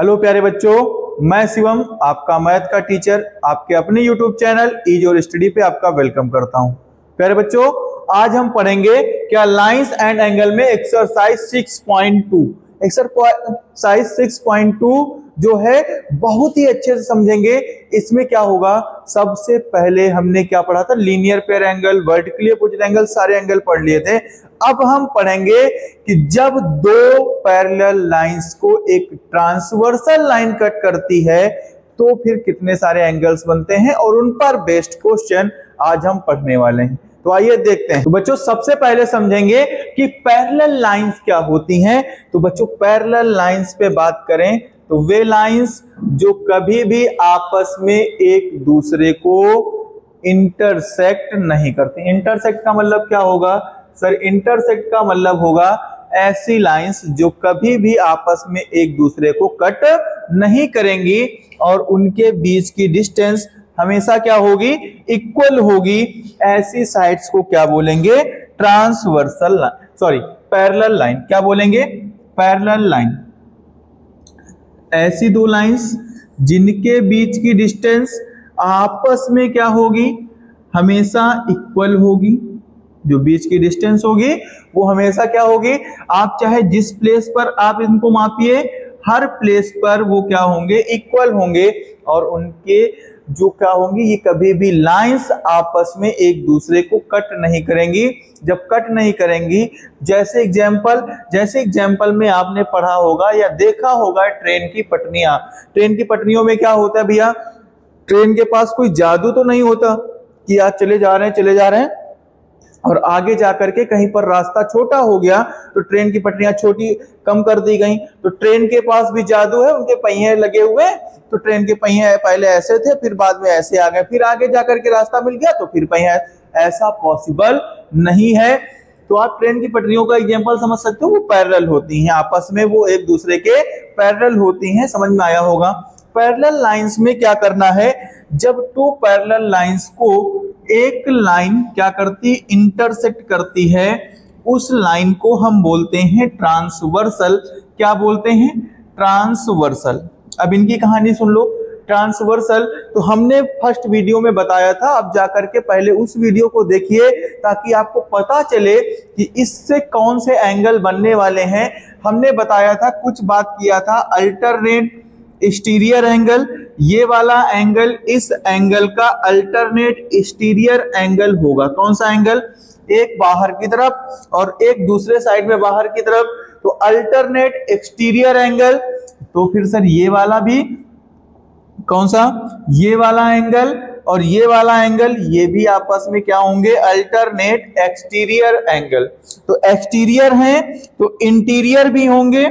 Hello प्यारे बच्चों, मैं शिवम आपका मैथ का टीचर आपके अपने यूट्यूब चैनल इजी और स्टडी पे आपका वेलकम करता हूं। प्यारे बच्चों, आज हम पढ़ेंगे क्या लाइंस एंड एंगल में एक्सरसाइज 6.2। एक्सरसाइज 6.2 जो है बहुत ही अच्छे से समझेंगे। इसमें क्या होगा, सबसे पहले हमने क्या पढ़ा था, linear pair angle, vertically opposite angle, सारे एंगल पढ़ लिए थे। अब हम पढ़ेंगे कि जब दो पैरेलल लाइंस को एक ट्रांसवर्सल लाइन कट करती है तो फिर कितने सारे एंगल्स बनते हैं, और उन पर बेस्ड क्वेश्चन आज हम पढ़ने वाले हैं। तो आइए देखते हैं। तो बच्चों सबसे पहले समझेंगे कि पैरेलल लाइंस क्या होती हैं। तो बच्चों पैरेलल लाइंस पे बात करें तो वे लाइंस जो कभी भी आपस में एक दूसरे को इंटरसेक्ट नहीं करती। इंटरसेक्ट का मतलब क्या होगा सर? इंटरसेक्ट का मतलब होगा ऐसी लाइंस जो कभी भी आपस में एक दूसरे को कट नहीं करेंगी और उनके बीच की डिस्टेंस हमेशा क्या होगी, इक्वल होगी। ऐसी साइड्स को क्या बोलेंगे? Transversal line, sorry parallel line. क्या बोलेंगे? Parallel line. ऐसी दो लाइंस जिनके बीच की डिस्टेंस आपस में क्या होगी, हमेशा इक्वल होगी। जो बीच की डिस्टेंस होगी वो हमेशा क्या होगी, आप चाहे जिस प्लेस पर आप इनको मापिए, हर प्लेस पर वो क्या होंगे, इक्वल होंगे। और उनके जो क्या होंगी, ये कभी भी लाइंस आपस में एक दूसरे को कट नहीं करेंगी। जब कट नहीं करेंगी, जैसे एग्जाम्पल में आपने पढ़ा होगा या देखा होगा ट्रेन की पटरियां। ट्रेन की पटरियों में क्या होता है भैया, ट्रेन के पास कोई जादू तो नहीं होता कि आज चले जा रहे हैं और आगे जाकर के कहीं पर रास्ता छोटा हो गया तो ट्रेन की पटरियां छोटी कम कर दी गई। तो ट्रेन के पास भी जादू है, उनके पहिए लगे हुए। तो ट्रेन के पहिए पहले ऐसे थे, फिर बाद में ऐसे आ गए, फिर आगे जाकर के रास्ता मिल गया तो फिर पहिए। ऐसा पॉसिबल नहीं है। तो आप ट्रेन की पटरियों का एग्जांपल समझ सकते हो, वो पैरेलल होती हैं, आपस में वो एक दूसरे के पैरेलल होती हैं। समझ में आया होगा। पैरेलल लाइंस में क्या करना है, जब टू पैरेलल लाइंस को एक लाइन क्या करती, इंटरसेक्ट करती है, उस लाइन को हम बोलते हैं ट्रांसवर्सल। क्या बोलते हैं? ट्रांसवर्सल। अब इनकी कहानी सुन लो। ट्रांसवर्सल तो हमने फर्स्ट वीडियो में बताया था, अब जाकर के पहले उस वीडियो को देखिए ताकि आपको पता चले कि इससे कौन से एंगल बनने वाले हैं। हमने बताया था, कुछ बात किया था, अल्टरनेट एक्सटीरियर एंगल। ये वाला एंगल इस एंगल का अल्टरनेट एक्सटीरियर एंगल होगा। कौन सा एंगल? एक बाहर की तरफ और एक दूसरे साइड में बाहर की तरफ, तो अल्टरनेट एक्सटीरियर एंगल। तो फिर सर ये वाला भी कौन सा? ये वाला एंगल और ये वाला एंगल, ये भी आपस में क्या होंगे? Alternate exterior angle. तो एक्सटीरियर हैं तो इंटीरियर भी होंगे।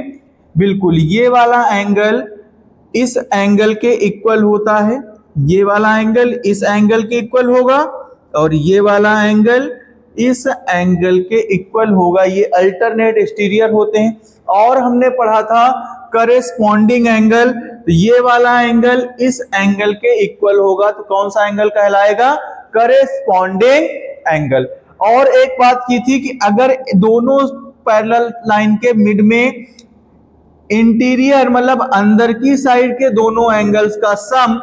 बिल्कुल, ये वाला एंगल इस एंगल के इक्वल होता है, ये वाला एंगल इस एंगल के इक्वल होगा और ये वाला एंगल इस एंगल के इक्वल होगा। ये अल्टरनेट एक्सटीरियर होते हैं। और हमने पढ़ा था करेस्पॉन्डिंग एंगल, तो ये वाला एंगल इस एंगल के इक्वल होगा। तो कौन सा एंगल कहलाएगा? Corresponding angle. और एक बात की थी कि अगर दोनों पैरेलल लाइन के मिड में इंटीरियर मतलब अंदर की साइड के दोनों एंगल्स का सम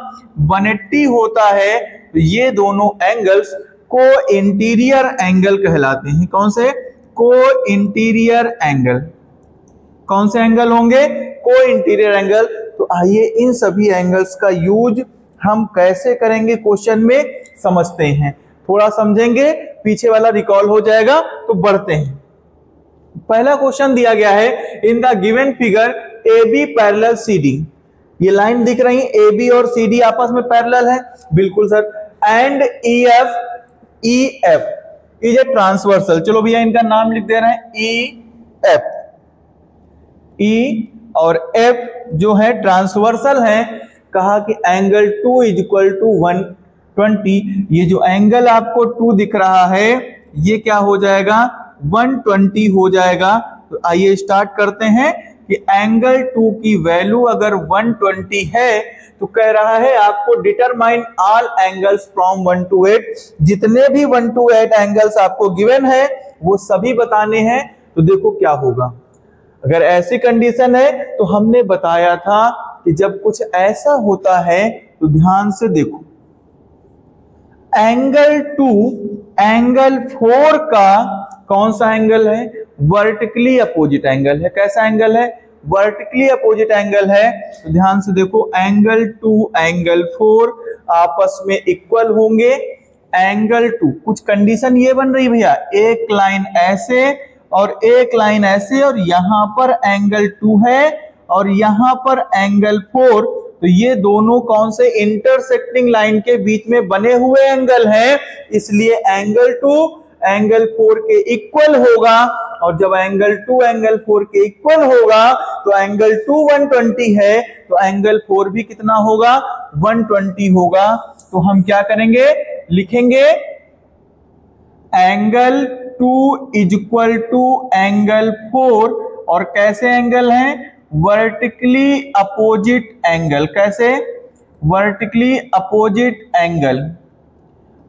180 होता है तो ये दोनों एंगल्स को इंटीरियर एंगल कहलाते हैं। कौन से? को इंटीरियर एंगल। कौन से एंगल होंगे? Co-interior angle. तो आइए इन सभी एंगल्स का यूज हम कैसे करेंगे क्वेश्चन में समझते हैं। थोड़ा समझेंगे, पीछे वाला रिकॉल हो जाएगा। तो बढ़ते हैं। पहला क्वेश्चन दिया गया है, in the given figure A B parallel C D. ये लाइन दिख रही है, ए बी और सी डी आपस में पैरेलल है। बिल्कुल sir. And E F is a transversal. चलो भैया इनका नाम लिख दे रहे हैं, ई एफ। ई और एफ जो है ट्रांसवर्सल है। कहा कि एंगल 2 इज इक्वल टू 120। ये जो एंगल आपको 2 दिख रहा है ये क्या हो जाएगा? 120 हो जाएगा। तो आइए स्टार्ट करते हैं कि एंगल 2 की वैल्यू अगर 120 है तो कह रहा है आपको determine all angles from 1 to 8। जितने भी 1 to 8 एंगल्स आपको गिवन है वो सभी बताने हैं। तो देखो क्या होगा, अगर ऐसी कंडीशन है तो हमने बताया था कि जब कुछ ऐसा होता है तो ध्यान से देखो, एंगल 2 एंगल 4 का कौन सा एंगल है? वर्टिकली अपोजिट एंगल है। कैसा एंगल है? वर्टिकली अपोजिट एंगल है। तो ध्यान से देखो, एंगल 2 एंगल 4 आपस में इक्वल होंगे। एंगल 2 कुछ कंडीशन ये बन रही भैया, एक लाइन ऐसे और एक लाइन ऐसे, और यहां पर एंगल 2 है और यहां पर एंगल 4, तो ये दोनों कौन से इंटरसेक्टिंग लाइन के बीच में बने हुए एंगल हैं, इसलिए एंगल 2 एंगल 4 के इक्वल होगा। और जब एंगल 2 एंगल 4 के इक्वल होगा तो एंगल 2 120 है, तो एंगल 4 भी कितना होगा? 120 होगा। तो हम क्या करेंगे? लिखेंगे angle 2 is equal to angle 4, और कैसे एंगल हैं? Vertically opposite angle. कैसे? Vertically opposite angle.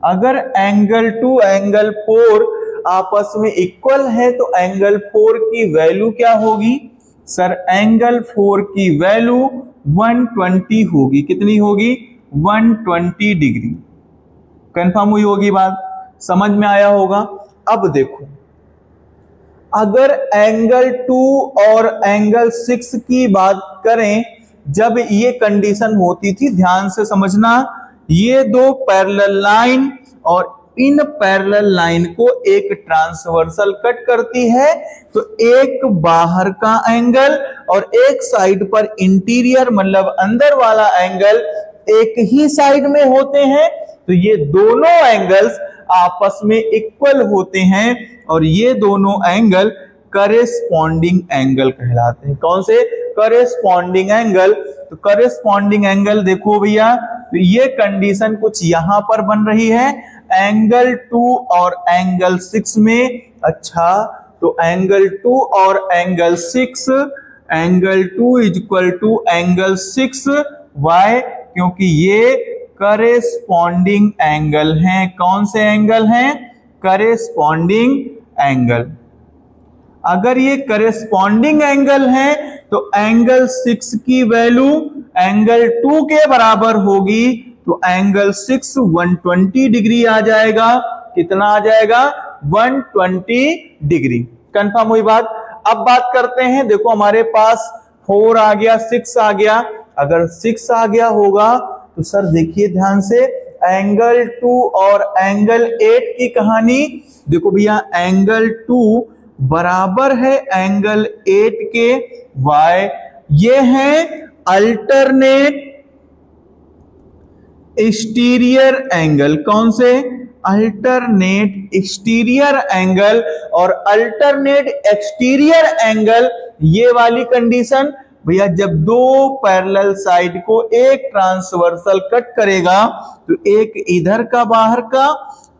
अगर एंगल 2 एंगल 4 आपस में इक्वल है तो एंगल 4 की वैल्यू क्या होगी? सर एंगल 4 की वैल्यू 120 होगी। कितनी होगी? 120 डिग्री। कंफर्म हुई होगी बात? समझ में आया होगा? अब देखो, अगर एंगल 2 और एंगल 6 की बात करें, जब ये कंडीशन होती थी, ध्यान से समझना, ये दो पैरेलल लाइन और इन पैरेलल लाइन को एक ट्रांसवर्सल कट करती है, तो एक बाहर का एंगल और एक साइड पर इंटीरियर मतलब अंदर वाला एंगल एक ही साइड में होते हैं, तो ये दोनों एंगल्स आपस में इक्वल होते हैं और ये दोनों एंगल करेस्पॉन्डिंग एंगल कहलाते हैं। कौन से? Corresponding angle. तो करेस्पॉन्डिंग एंगल देखो भैया, तो ये कंडीशन कुछ यहां पर बन रही है एंगल 2 और एंगल 6 में। अच्छा, तो एंगल 2 और angle 6, angle 2 is equal to angle 6। Why? क्योंकि ये करेस्पॉन्डिंग एंगल हैं। कौन से एंगल हैं? Corresponding angle. अगर ये करेस्पॉन्डिंग एंगल हैं तो एंगल 6 की वैल्यू एंगल 2 के बराबर होगी, तो एंगल 6 120 डिग्री आ जाएगा। कितना आ जाएगा? 120 डिग्री। कंफर्म हुई बात? अब बात करते हैं, देखो हमारे पास 4 आ गया, 6 आ गया। अगर 6 आ गया होगा तो सर देखिए ध्यान से, एंगल 2 और एंगल 8 की कहानी देखो भैया, एंगल 2 बराबर है एंगल 8 के। वाई? ये है अल्टरनेट एक्सटीरियर एंगल। कौन से? अल्टरनेट एक्सटीरियर एंगल और अल्टरनेट एक्सटीरियर एंगल। ये वाली कंडीशन भैया, जब दो पैरेलल साइड को एक ट्रांसवर्सल कट करेगा तो एक इधर का बाहर का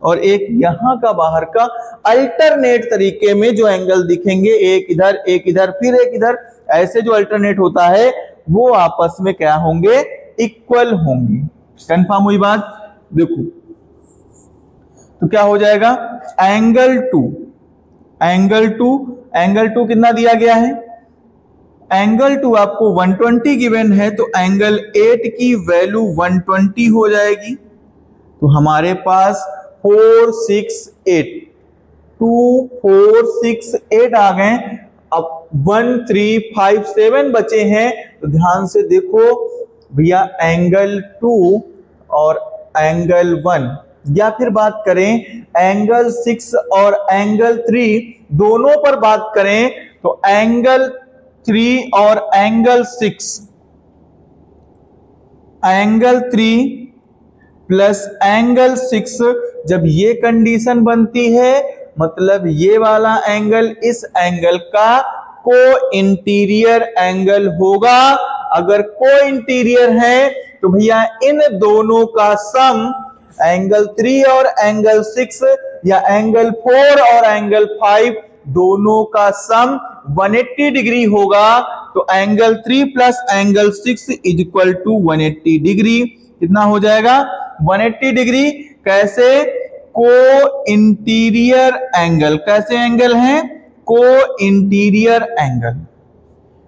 और एक यहां का बाहर का अल्टरनेट तरीके में जो एंगल दिखेंगे, एक इधर फिर एक इधर, ऐसे जो अल्टरनेट होता है वो आपस में क्या होंगे? इक्वल होंगे। कंफर्म हुई बात? देखो तो क्या हो जाएगा? एंगल 2 कितना दिया गया है? एंगल 2 आपको 120 गिवन है, तो एंगल 8 की वैल्यू 120 हो जाएगी। तो हमारे पास 4 6 8 2 4 6 8 आ गए। अब 1 3 5 7 बचे हैं। तो ध्यान से देखो भैया, एंगल 2 और एंगल 1, या फिर बात करें एंगल 6 और एंगल 3, दोनों पर बात करें तो एंगल 3 और एंगल 6, एंगल 3 प्लस एंगल 6, जब ये कंडीशन बनती है मतलब ये वाला एंगल इस एंगल का को इंटीरियर एंगल होगा। अगर को इंटीरियर है तो भैया इन दोनों का सम एंगल 3 और एंगल 6 या एंगल 4 और एंगल 5 दोनों का सम 180 डिग्री होगा। तो angle 3 plus angle 6 is equal to 180 degree. कितना हो जाएगा? 180 डिग्री। कैसे? को इंटीरियर एंगल। कैसे एंगल हैं? Co-interior angle.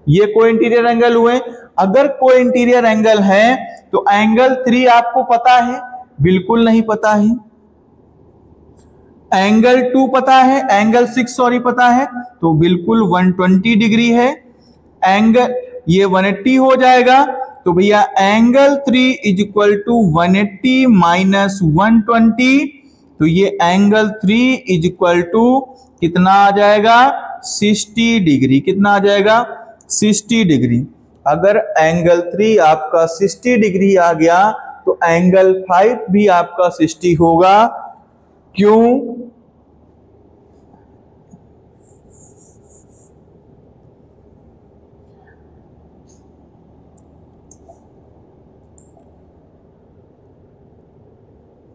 ये को इंटीरियर एंगल हुए। अगर कोई इंटीरियर एंगल है तो एंगल 3 आपको पता है? बिल्कुल नहीं पता है। एंगल 2 पता है, एंगल 6 सॉरी पता है, तो बिल्कुल 120 डिग्री है। एंगल ये 180 हो जाएगा, तो भैया angle 3 is equal to 180 minus 120, तो ये एंगल 3 इज इक्वल टू कितना आ जाएगा? 60 डिग्री। कितना आ जाएगा? 60 डिग्री। अगर एंगल 3 आपका 60 डिग्री आ गया तो एंगल 5 भी आपका 60 होगा। क्यों?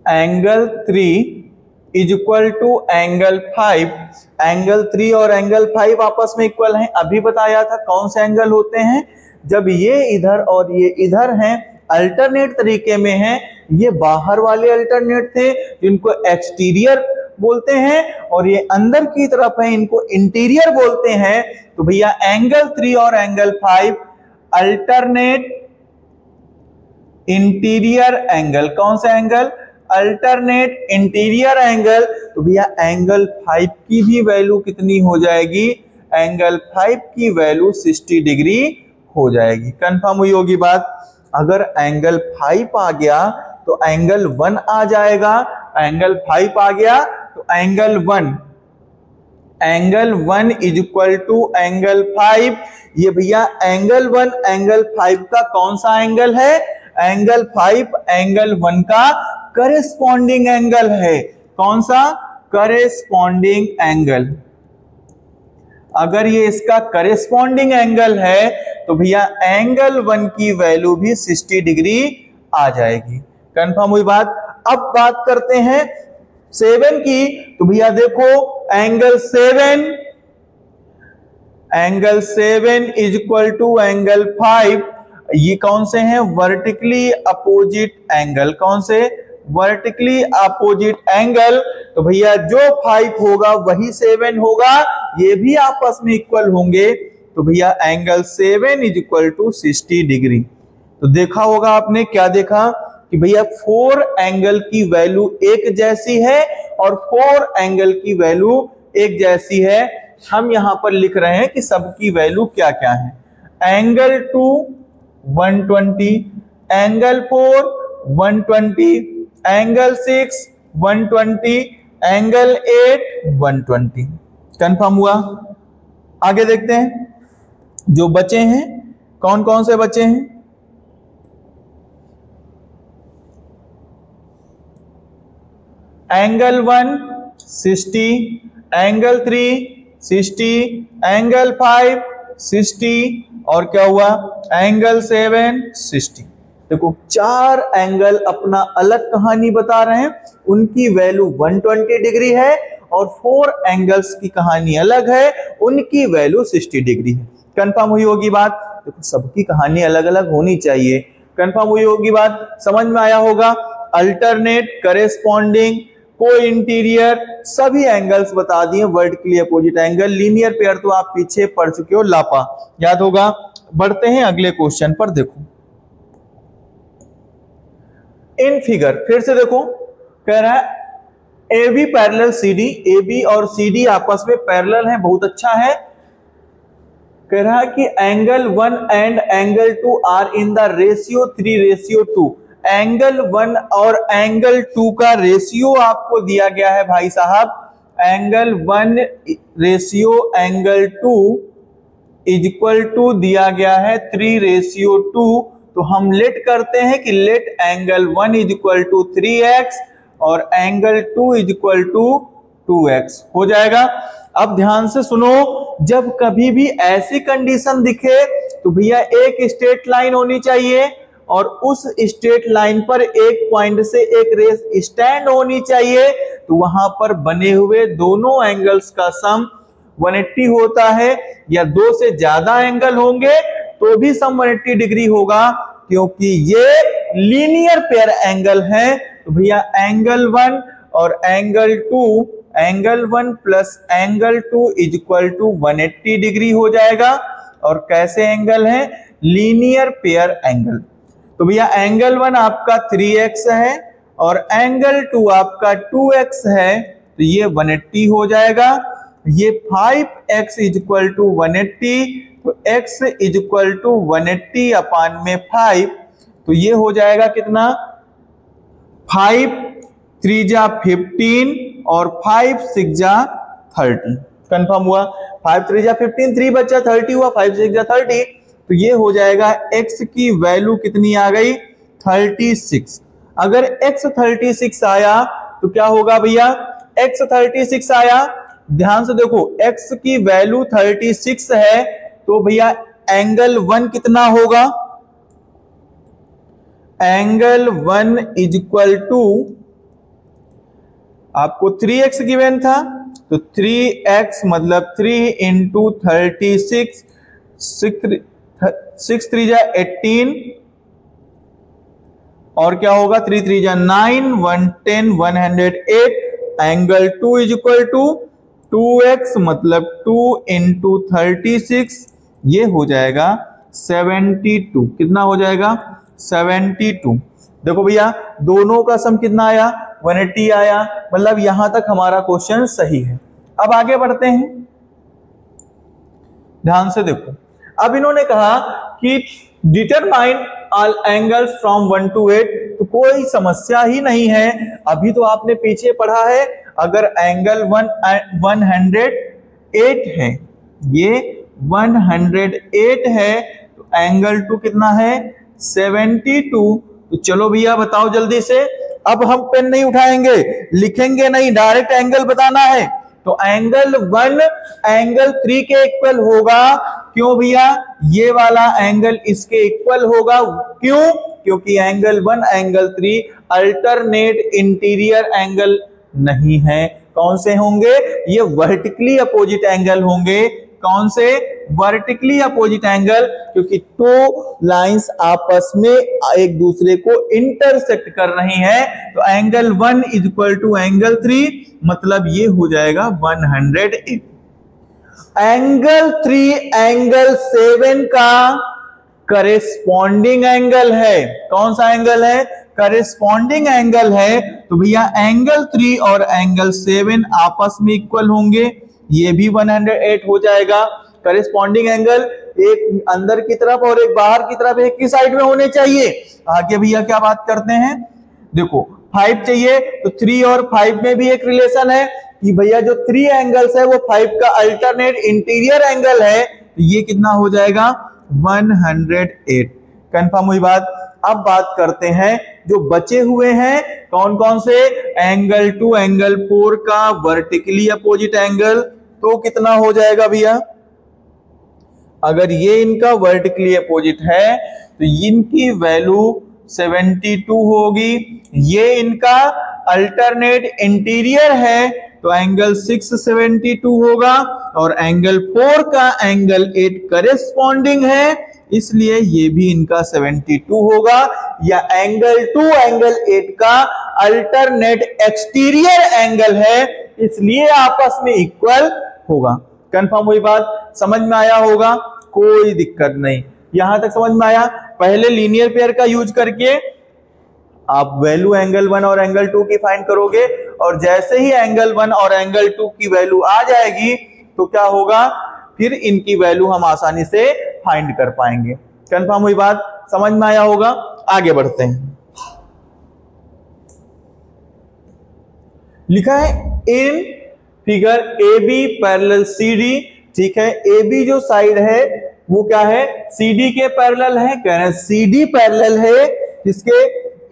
Angle 3 is equal to angle 5। Angle 3 और एंगल 5 आपस में इक्वल हैं। अभी बताया था कौन से एंगल होते हैं? जब ये इधर और ये इधर हैं, अल्टरनेट तरीके में हैं। ये बाहर वाले अल्टरनेट थे जिनको एक्सटीरियर बोलते हैं, और ये अंदर की तरफ है, इनको इंटीरियर बोलते हैं। तो भैया एंगल 3 और एंगल 5 अल्टरनेट इंटीरियर एंगल। कौन सा एंगल? Alternate interior angle. तो भैया एंगल 5 की भी वैल्यू कितनी हो जाएगी? एंगल 5 की वैल्यू 60 डिग्री हो जाएगी। कंफर्म हुई होगी बात? अगर एंगल 5 आ गया तो एंगल 1 आ जाएगा। एंगल 5 आ गया तो angle 1 is equal to angle 5। ये भैया एंगल 1 एंगल 5 का कौन सा एंगल है? एंगल 5 एंगल 1 का करेस्पॉन्डिंग एंगल है। कौन सा? Corresponding angle. अगर ये इसका करेस्पॉन्डिंग एंगल है तो भैया एंगल 1 की वैल्यू भी 60 डिग्री आ जाएगी। कंफर्म हुई बात? अब बात करते हैं 7 की। तो भैया देखो angle 7 is equal to angle 5। ये कौन से हैं? Vertically opposite angle. कौन से? Vertically opposite angle. तो भैया जो 5 होगा वही 7 होगा, ये भी आपस में इक्वल होंगे। तो भैया angle 7 is equal to 60 degree. तो देखा होगा आपने, क्या देखा कि भैया 4 एंगल की वैल्यू एक जैसी है और 4 एंगल की वैल्यू एक जैसी है। हम यहां पर लिख रहे हैं कि सबकी वैल्यू क्या क्या है। Angle 2 120, angle 4 120, angle 6 120, angle 8 120। Confirm हुआ? आगे देखते हैं जो बचे हैं, कौन कौन से बचे हैं। एंगल 1 60, एंगल 3 60, एंगल 5 60, और क्या हुआ? एंगल 7 60। देखो 4 एंगल अपना अलग कहानी बता रहे हैं, उनकी वैल्यू 120 डिग्री है, और 4 एंगल्स की कहानी अलग है, उनकी वैल्यू 60 डिग्री है। कंफर्म हुई होगी बात? देखो सबकी कहानी अलग अलग होनी चाहिए। कंफर्म हुई होगी बात? समझ में आया होगा? अल्टरनेट, करेस्पॉन्डिंग, को इंटीरियर, सभी एंगल्स बता दिए। Vertically opposite angle, linear pair तो आप पीछे पढ़ चुके हो, लापा याद होगा। बढ़ते हैं अगले क्वेश्चन पर। देखो इन फिगर, फिर से देखो, कह रहा है A B parallel C D. A B और सी डी आपस में पैरेलल है, बहुत अच्छा है। कह रहा है कि angle 1 and angle 2 are in the ratio 3:2। Angle 1 और एंगल 2 का रेशियो आपको दिया गया है भाई साहब। Angle 1 ratio angle 2 is equal to दिया गया है 3:2। तो हम लेट करते हैं कि let angle 1 is equal to 3x और angle 2 is equal to 2x हो जाएगा। अब ध्यान से सुनो, जब कभी भी ऐसी कंडीशन दिखे तो भैया एक स्ट्रेट लाइन होनी चाहिए, और उस स्ट्रेट लाइन पर एक पॉइंट से एक रेस स्टैंड होनी चाहिए। तो वहां पर बने हुए दोनों एंगल्स का सम 180 होता है, या 2 से ज्यादा एंगल होंगे तो भी सम 180 डिग्री होगा, क्योंकि ये लीनियर पेयर एंगल है। तो भैया एंगल 1 और angle 2, angle 1 plus angle 2 is equal to 180 degree हो जाएगा। और कैसे एंगल है? Linear pair angle. तो भैया एंगल 1 आपका 3x है और एंगल 2 आपका 2x है, तो ये 180 हो जाएगा। ये 5x इक्वल टू 180, तो x इक्वल टू 180 अपान में 5, तो ये हो जाएगा कितना 5 3 जा 15 और 5 6 जा 30। कंफर्म हुआ। 5 3 जा 15, 3 बच्चा 30 हुआ, 5 6 जा 30, तो ये हो जाएगा x की वैल्यू कितनी आ गई 36। अगर x 36 आया तो क्या होगा भैया, x 36 आया, ध्यान से देखो x की वैल्यू 36 है, तो भैया एंगल 1 कितना होगा, एंगल 1 इक्वल टू आपको 3x गिवन था, तो 3x मतलब 3 इंटू 36, 6 3 जा 18 और क्या होगा 3 3 जा 9, 1 10 108। एंगल 2 इक्वल टू 2x मतलब 2 इंटू 36, ये हो जाएगा 72। कितना हो जाएगा 72। देखो भैया दोनों का सम कितना आया 180 आया, मतलब यहां तक हमारा क्वेश्चन सही है। अब आगे बढ़ते हैं, ध्यान से देखो। अब इन्होंने कहा कि determine all angles from 1 to 8, तो कोई समस्या ही नहीं है। अभी तो आपने पीछे पढ़ा है, अगर एंगल 108 है, ये 108 है, तो एंगल 2 कितना है 72। तो चलो भैया बताओ जल्दी से। अब हम पेन नहीं उठाएंगे, लिखेंगे नहीं, डायरेक्ट एंगल बताना है। तो एंगल 1 एंगल 3 के इक्वल होगा। क्यों भैया, ये वाला एंगल इसके इक्वल होगा। क्यों, क्योंकि angle 1 angle 3 alternate interior angle नहीं है। कौन से होंगे, ये वर्टिकली अपोजिट एंगल होंगे। कौन से, वर्टिकली अपोजिट एंगल, क्योंकि दो लाइंस आपस में एक दूसरे को इंटरसेक्ट कर रही हैं। तो एंगल 1 इक्वल टू एंगल 3 मतलब ये हो जाएगा 108। एंगल 3 एंगल 7 का करेस्पॉन्डिंग एंगल है। कौन सा एंगल है, करेस्पॉन्डिंग एंगल है। तो भैया एंगल 3 और एंगल 7 आपस में इक्वल होंगे, ये भी 108 हो जाएगा। करेस्पॉन्डिंग एंगल एक अंदर की तरफ और एक बाहर की तरफ एक ही साइड में होने चाहिए। आगे भैया क्या बात करते हैं, देखो 5 चाहिए, तो 3 और 5 में भी एक रिलेशन है कि भैया जो 3 एंगल्स है वो 5 का अल्टरनेट इंटीरियर एंगल है, तो ये कितना हो जाएगा 108। कंफर्म हुई बात। अब बात करते हैं जो बचे हुए हैं कौन कौन से, एंगल 2 एंगल 4 का वर्टिकली अपोजिट एंगल, तो कितना हो जाएगा भैया, अगर ये इनका वर्टिकली अपोजिट है तो इनकी वैल्यू 72 होगी। ये इनका अल्टरनेट इंटीरियर है तो एंगल 6 72 होगा, और एंगल 4 का एंगल 8 करेस्पॉन्डिंग है, इसलिए ये भी इनका 72 होगा। या एंगल 2 एंगल 8 का अल्टरनेट एक्सटीरियर एंगल है, इसलिए आपस में इक्वल होगा। कंफर्म हुई बात, समझ में आया होगा, कोई दिक्कत नहीं। यहां तक समझ में आया। पहले लीनियर पेयर का यूज करके आप वैल्यू एंगल 1 और एंगल 2 की फाइंड करोगे, और जैसे ही एंगल 1 और एंगल 2 की वैल्यू आ जाएगी तो क्या होगा, फिर इनकी वैल्यू हम आसानी से फाइंड कर पाएंगे। कंफर्म हुई बात, समझ में आया होगा। आगे बढ़ते हैं। लिखा है in figure A B parallel C D. ठीक है, ए बी जो साइड है वो क्या है, सी डी के पैरेलल है। कह रहे हैं सी डी पैरेलल है इसके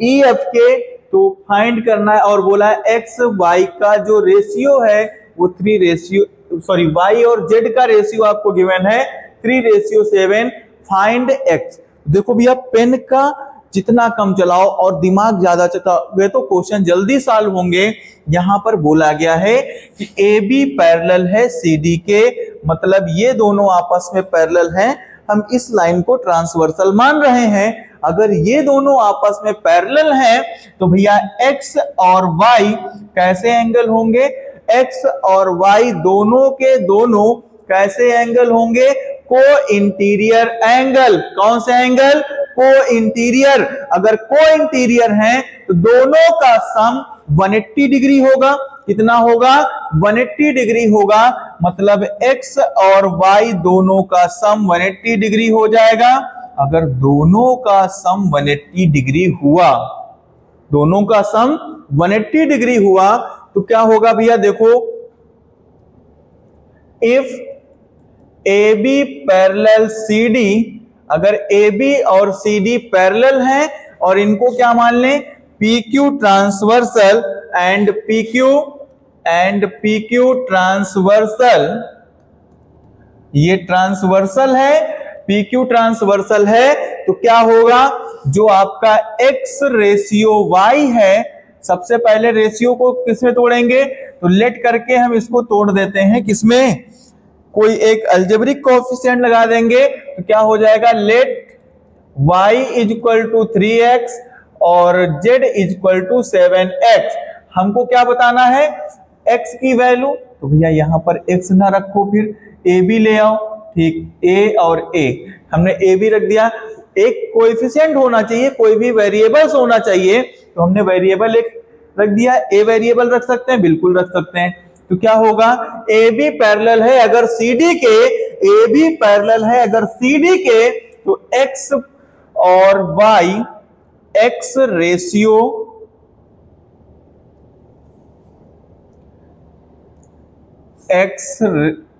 ई एफ के, तो फाइंड करना है। और बोला है एक्स वाई का जो रेशियो है वो 3 रेशियो सॉरी वाई और जेड का रेशियो आपको गिवन है 3:7। Find x. देखो भैया पेन का जितना कम चलाओ और दिमाग ज्यादा चलाओगे तो क्वेश्चन जल्दी सॉल्व होंगे। यहां पर बोला गया है कि ए बी पैरेलल है सी डी के, मतलब ये दोनों आपस में पैरेलल हैं। हम इस लाइन को ट्रांसवर्सल मान रहे हैं। अगर ये दोनों आपस में पैरेलल हैं तो भैया एक्स और वाई कैसे एंगल होंगे, एक्स और वाई दोनों के दोनों कैसे एंगल होंगे, को इंटीरियर एंगल। कौन से एंगल? को इंटीरियर। अगर को इंटीरियर है तो दोनों का सम 180 डिग्री होगा। कितना होगा? 180 डिग्री होगा। मतलब x और y दोनों का सम 180 डिग्री हो जाएगा। अगर दोनों का सम 180 डिग्री हुआ, दोनों का सम 180 डिग्री हुआ तो क्या होगा भैया? देखो, इफ AB पैरेलल CD, अगर AB और CD पैरेलल हैं और इनको क्या मान लें? PQ transversal and PQ transversal, ये ट्रांसवर्सल है, PQ ट्रांसवर्सल है, तो क्या होगा? जो आपका X रेशियो Y है, सबसे पहले रेशियो को किसमें तोड़ेंगे? तो लेट करके हम इसको तोड़ देते हैं। किसमें? कोई एक अलजेब्रिक कोएफिशिएंट लगा देंगे तो क्या हो जाएगा? Let y is equal to 3x और z is equal to 7x। हमको क्या बताना है? x की वैल्यू। तो भैया यहां पर x ना रखो, फिर a b ले आओ। ठीक, a और a, हमने a b रख दिया। एक कोएफिशिएंट होना चाहिए, कोई भी वेरिएबल्स होना चाहिए, तो हमने वेरिएबल एक रख दिया। a वेरिएबल रख सकते हैं, बिल्कुल रख सकते हैं। तो क्या होगा? AB पैरेलल है अगर CD के, AB पैरेलल है अगर CD के, तो X और Y, X ratio X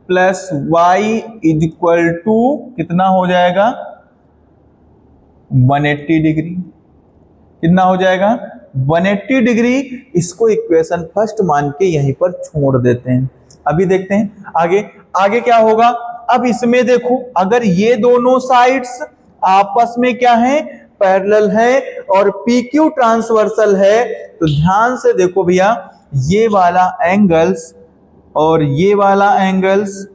plus Y is equal to कितना हो जाएगा? 180 डिग्री। कितना हो जाएगा? 180 डिग्री। इसको इक्वेशन फर्स्ट मान के यहीं पर छोड़ देते हैं। अभी देखते हैं आगे। आगे क्या होगा? अब इसमें देखो, अगर ये दोनों साइड्स आपस में क्या है? पैरेलल है और PQ ट्रांसवर्सल है, तो ध्यान से देखो भैया, ये वाला एंगल्स और ये वाला एंगल्स,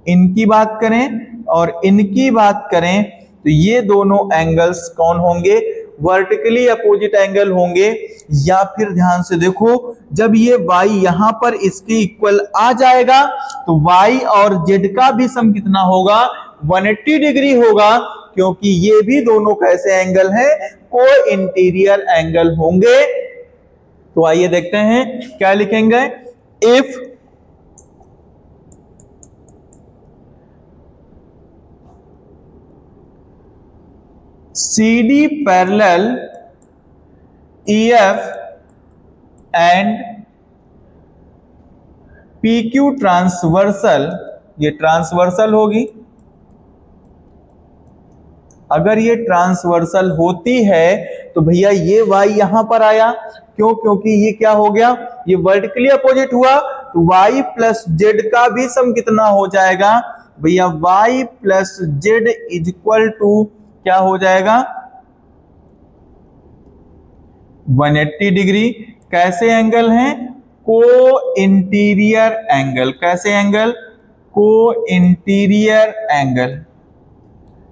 इनकी बात करें और इनकी बात करें तो ये दोनों एंगल्स कौन होंगे? वर्टिकली अपोजिट एंगल होंगे। या फिर ध्यान से देखो, जब ये y यहां पर इसके इक्वल आ जाएगा तो y और z का भी सम कितना होगा? 180 डिग्री होगा, क्योंकि ये भी दोनों कैसे एंगल हैं? को इंटीरियर एंगल होंगे। तो आइए देखते हैं क्या लिखेंगे। If CD parallel EF and PQ transversal, ये ट्रांसवर्सल होगी। अगर ये ट्रांसवर्सल होती है तो भैया ये y यहां पर आया, क्यों? क्योंकि ये क्या हो गया? ये वर्टिकली अपोजिट हुआ, तो y प्लस जेड का भी सम कितना हो जाएगा? भैया y plus Z is equal to क्या हो जाएगा? 180 डिग्री। कैसे एंगल हैं? Co-interior angle. कैसे एंगल? Co-interior angle.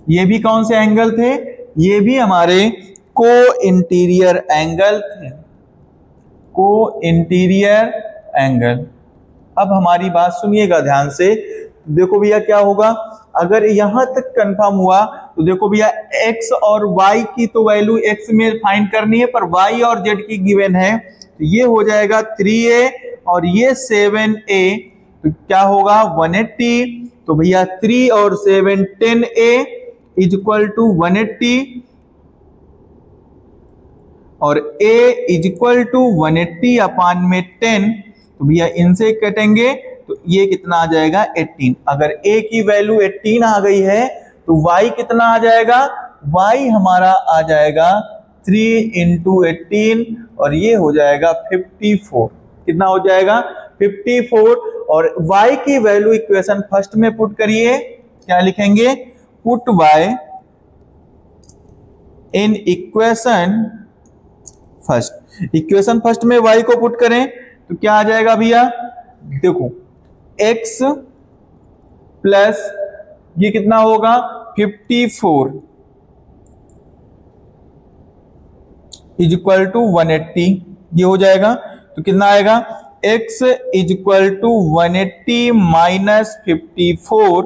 ये भी कौन से एंगल थे? ये भी हमारे को इंटीरियर एंगल थे। को इंटीरियर एंगल। अब हमारी बात सुनिएगा ध्यान से। देखो भैया क्या होगा, अगर यहां तक कंफर्म हुआ तो देखो भैया x और y की तो वैल्यू x में फाइंड करनी है, पर y और z की गिवन है, तो ये हो जाएगा 3a और ये 7a, तो क्या होगा 180। तो भैया 3 और 7 10a इज इक्वल टू 180 और a इज इक्वल टू 180 अपान में 10। तो भैया इनसे कटेंगे तो ये कितना आ जाएगा 18। अगर a की वैल्यू 18 आ गई है तो y कितना आ जाएगा? y हमारा आ जाएगा 3 इंटू 18 और ये हो जाएगा 54। कितना हो जाएगा? 54। और y की वैल्यू इक्वेशन फर्स्ट में पुट करिए। क्या लिखेंगे? Put y in equation first. Equation first में y को पुट करें तो क्या आ जाएगा भैया? देखो x प्लस ये कितना होगा 54 इज इक्वल टू 180, ये हो जाएगा। तो कितना आएगा? x is equal to 180 minus 54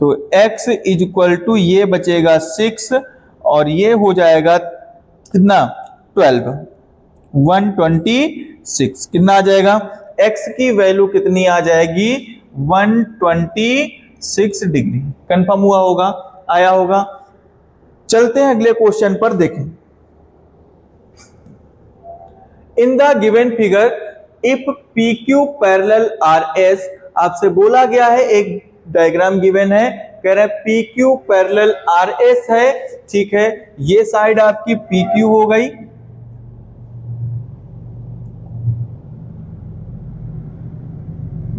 तो x इज इक्वल टू ये बचेगा 6 और ये हो जाएगा कितना 12, 126 कितना आ जाएगा, x की वैल्यू कितनी आ जाएगी 126 डिग्री। कंफर्म हुआ होगा, आया होगा। चलते हैं अगले क्वेश्चन पर देखें। इन the given figure if PQ parallel RS, आपसे बोला गया है, एक डायग्राम गिवन है, कह रहे हैं PQ पैरेलल RS है, ठीक है। ये साइड आपकी PQ हो गई,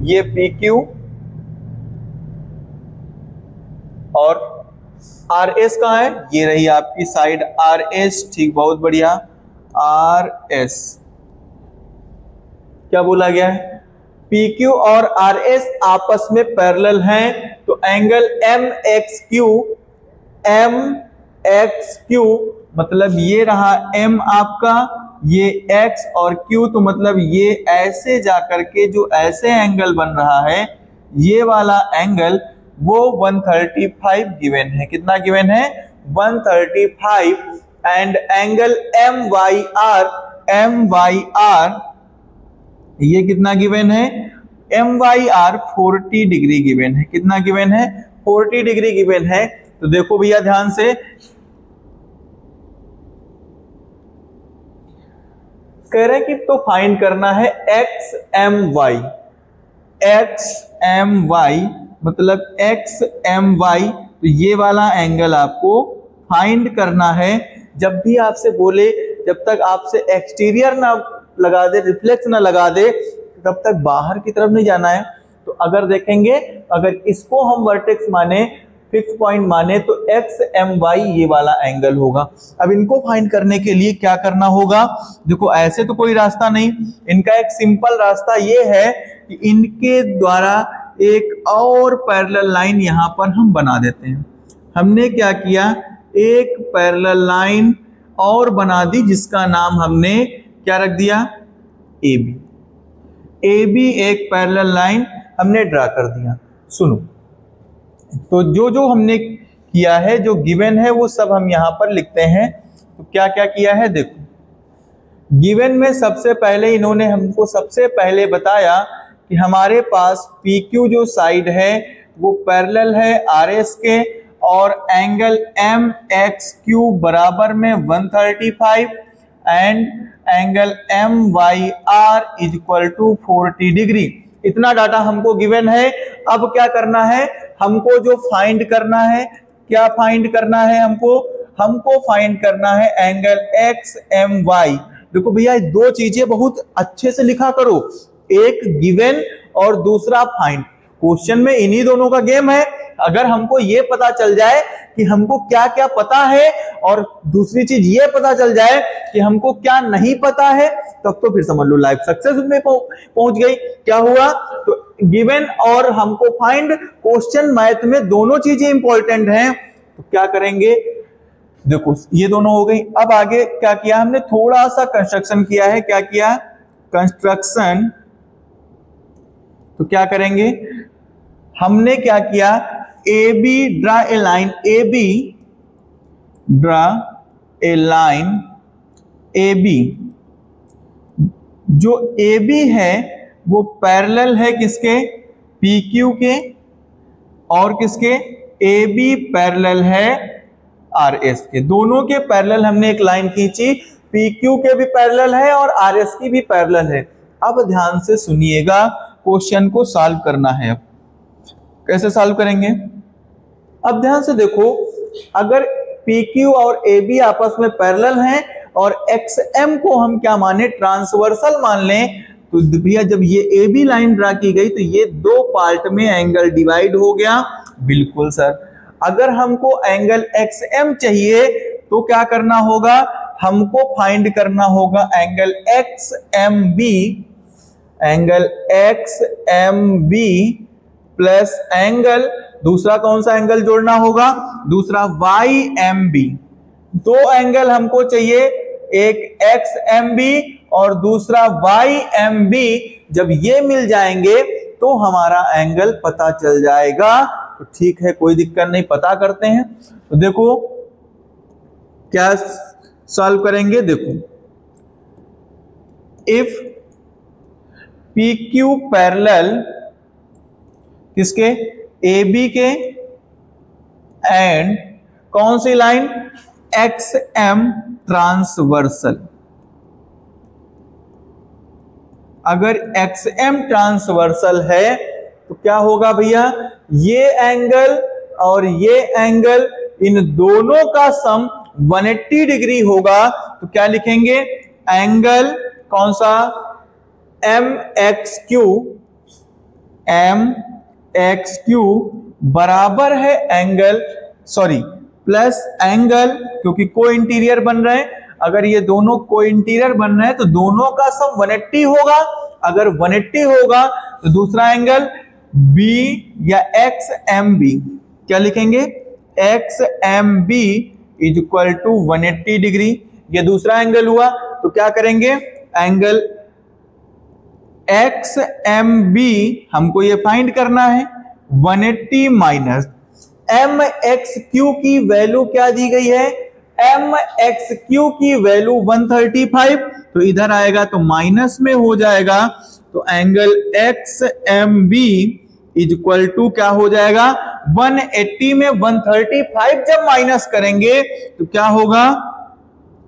ये PQ और RS कहां है, ये रही आपकी साइड RS, ठीक, बहुत बढ़िया। RS क्या बोला गया है, PQ और RS आपस में पैरेलल हैं, तो एंगल MXQ मतलब ये रहा M आपका, ये X और Q, तो मतलब ये ऐसे जाकर के जो ऐसे एंगल बन रहा है, ये वाला एंगल वो 135 गिवन है। कितना गिवन है 135। एंड एंगल MYR ये कितना गिवन है, MYR 40 डिग्री गिवन है। कितना गिवन है 40 डिग्री गिवन है। तो देखो भैया ध्यान से, कह रहे हैं कि तो फाइंड करना है XMY मतलब XMY, तो ये वाला एंगल आपको फाइंड करना है। जब भी आपसे बोले, जब तक आपसे एक्सटीरियर ना लगा दे, रिफ्लेक्स ना लगा दे, तब तक बाहर की तरफ नहीं जाना है। तो अगर देखेंगे, अगर इसको हम वर्टेक्स माने, फिक्स पॉइंट माने, तो XMY ये वाला एंगल होगा। अब इनको फाइंड करने के लिए क्या करना होगा, देखो ऐसे तो कोई रास्ता नहीं, इनका एक सिंपल रास्ता ये है कि इनके द्वारा एक और पैरेलल लाइन यहां पर हम बना देते हैं। हमने क्या किया, एक पैरेलल लाइन और बना दी, जिसका नाम हमने क्या रख दिया, AB एक पैरेलल लाइन हमने ड्रा कर दिया। सुनो, तो जो हमने किया है, जो गिवन है, वो सब हम यहां पर लिखते हैं। तो क्या क्या किया है देखो, गिवन में सबसे पहले इन्होंने हमको सबसे पहले बताया कि हमारे पास PQ जो साइड है वो पैरेलल है RS के, और एंगल MXQ बराबर में 135 and angle MYR is equal to 40 degree. इतना डाटा हमको गिवन है। अब क्या करना है, हमको जो फाइंड करना है, क्या फाइंड करना है हमको फाइंड करना है एंगल XMY। देखो भैया, ये दो चीजें बहुत अच्छे से लिखा करो, एक गिवन और दूसरा फाइंड। क्वेश्चन में इन्हीं दोनों का गेम है। अगर हमको ये पता चल जाए कि हमको क्या क्या पता है, और दूसरी चीज ये पता चल जाए कि हमको क्या नहीं पता है, तब तो फिर समझ लो लाइफ सक्सेस में पहुंच गई। क्या हुआ, तो गिवन और हमको फाइंड, क्वेश्चन मैथ में दोनों चीजें इंपॉर्टेंट हैं। तो क्या करेंगे, देखो ये दोनों हो गई। अब आगे क्या किया हमने, थोड़ा सा कंस्ट्रक्शन किया है। क्या किया, कंस्ट्रक्शन। तो क्या करेंगे, हमने क्या किया, AB draw a line, AB draw a line AB। जो AB है वो पैरेलल है किसके, PQ के, और किसके, AB पैरेलल है RS के। दोनों के पैरेलल हमने एक लाइन खींची, PQ के भी पैरेलल है और RS की भी पैरेलल है। अब ध्यान से सुनिएगा, क्वेश्चन को सॉल्व करना है। अब कैसे सॉल्व करेंगे, अब ध्यान से देखो, अगर PQ और AB आपस में पैरेलल हैं और XM को हम क्या माने, ट्रांसवर्सल मान लें, तो भैया जब ये AB लाइन ड्रा की गई तो ये दो पार्ट में एंगल डिवाइड हो गया। बिल्कुल सर। अगर हमको एंगल XM चाहिए तो क्या करना होगा, हमको फाइंड करना होगा angle XMB, angle XMB plus angle, दूसरा कौन सा एंगल जोड़ना होगा, दूसरा YMB। दो एंगल हमको चाहिए, एक XMB और दूसरा YMB। जब ये मिल जाएंगे तो हमारा एंगल पता चल जाएगा तो ठीक है, कोई दिक्कत नहीं, पता करते हैं। तो देखो क्या सॉल्व करेंगे, देखो इफ पी क्यू पैरेलल किसके, ए बी के, एंड कौन सी लाइन, एक्स एम ट्रांसवर्सल। अगर एक्स एम ट्रांसवर्सल है तो क्या होगा भैया, ये एंगल और ये एंगल, इन दोनों का सम 180 डिग्री होगा। तो क्या लिखेंगे, एंगल कौन सा, एम एक्स क्यू बराबर है एंगल, सॉरी प्लस एंगल, क्योंकि को इंटीरियर बन रहे हैं, अगर ये दोनों को इंटीरियर बन रहे हैं तो दोनों का सम 180 होगा। अगर 180 होगा तो दूसरा एंगल बी या एक्स एम बी, क्या लिखेंगे, X M B is equal to 180 degree. ये दूसरा एंगल हुआ, तो क्या करेंगे, एंगल एक्स एम बी हमको ये फाइंड करना है, 180 माइनस एम एक्स क्यू की वैल्यू क्या दी गई है, एम एक्स क्यू की वैल्यू 135, तो इधर आएगा तो माइनस में हो जाएगा। तो angle X M B is equal to क्या हो जाएगा, 180 में 135 जब माइनस करेंगे तो क्या होगा,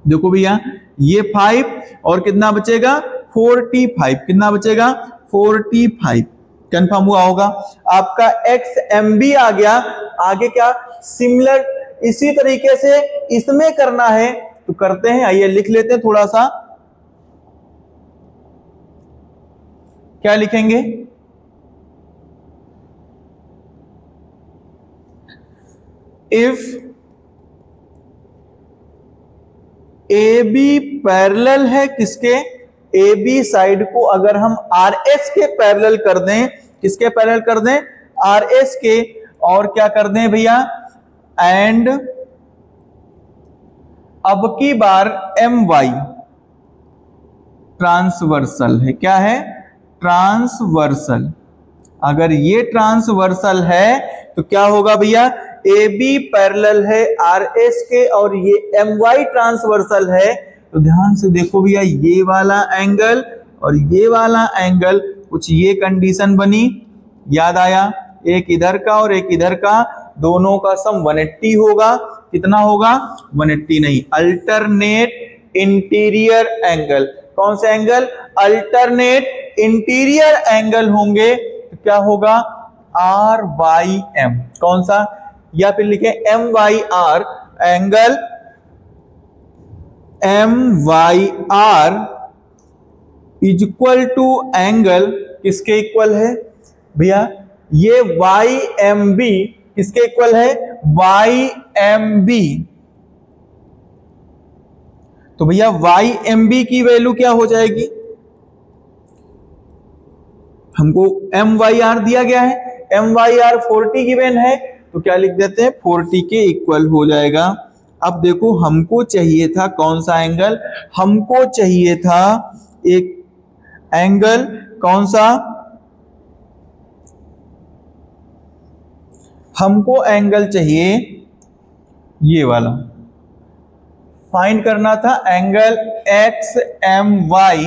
देखो भैया ये 5 और कितना बचेगा, 45, कितना बचेगा, 45। कंफर्म हुआ होगा आपका एक्स एम बी आ गया। आगे क्या सिमिलर इसी तरीके से इसमें करना है तो करते हैं, आइए लिख लेते हैं थोड़ा सा, क्या लिखेंगे, इफ ए बी पैरेलल है किसके, ए बी साइड को अगर हम आर एस के पैरेलल कर दें, किसके पैरेलल कर दें, आर एस के, और क्या कर दें भैया, एंड अब की बार एम वाई ट्रांसवर्सल है, क्या है, ट्रांसवर्सल। अगर ये ट्रांसवर्सल है तो क्या होगा भैया, ए बी पैरेलल है आर एस के और ये एम वाई ट्रांसवर्सल है। तो ध्यान से देखो भैया, ये वाला एंगल और ये वाला एंगल, कुछ ये कंडीशन बनी, याद आया, एक इधर का और एक इधर का, दोनों का सम 180 होगा। कितना होगा, 180 नहीं, अल्टरनेट इंटीरियर एंगल, कौन से एंगल, अल्टरनेट इंटीरियर एंगल होंगे तो क्या होगा, आर वाई एम, कौन सा, या फिर लिखे M Y R, angle M Y R is equal to angle किसके इक्वल है भैया, ये वाई एम बी किसके इक्वल है, वाई एम बी। तो भैया वाई एम बी की वैल्यू क्या हो जाएगी, हमको एम वाई आर दिया गया है, एम वाई आर 40 गिवन है, तो क्या लिख देते हैं, 40 के इक्वल हो जाएगा। अब देखो हमको चाहिए था कौन सा एंगल, हमको चाहिए था एक एंगल, कौन सा, हमको एंगल चाहिए ये वाला, फाइंड करना था एंगल एक्स एम वाई।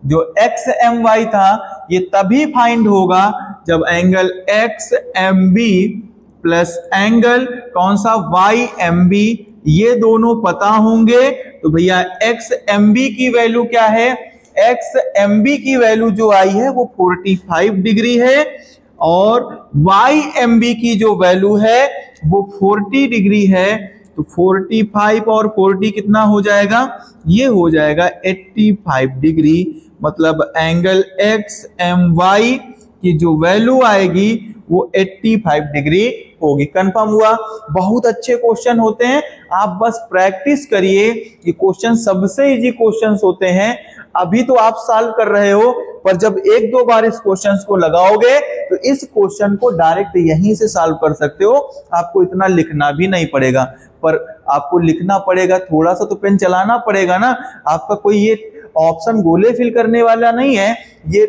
जो एक्स एम वाई था ये तभी फाइंड होगा जब angle X M B plus angle कौन सा, वाई एम बी, ये दोनों पता होंगे। तो भैया एक्स एम बी की वैल्यू क्या है, एक्स एम बी की वैल्यू जो आई है वो 45 डिग्री है, और वाई एम बी की जो वैल्यू है वो 40 डिग्री है। तो 45 और 40 कितना हो जाएगा, ये हो जाएगा 85 डिग्री। मतलब एंगल एक्स एम वाई की जो वैल्यू आएगी वो 85 डिग्री होगी। कंफर्म हुआ। बहुत अच्छे क्वेश्चन होते हैं, आप बस प्रैक्टिस करिए। ये क्वेश्चन सबसे इजी क्वेश्चंस होते हैं। अभी तो आप सॉल्व कर रहे हो, पर जब एक दो बार इस क्वेश्चंस को लगाओगे तो इस क्वेश्चन को डायरेक्ट यहीं से सॉल्व कर सकते हो। आपको इतना लिखना भी नहीं पड़ेगा, पर आपको लिखना पड़ेगा, थोड़ा सा तो पेन चलाना पड़ेगा ना। आपका कोई ये ऑप्शन गोले फिल करने वाला नहीं है, ये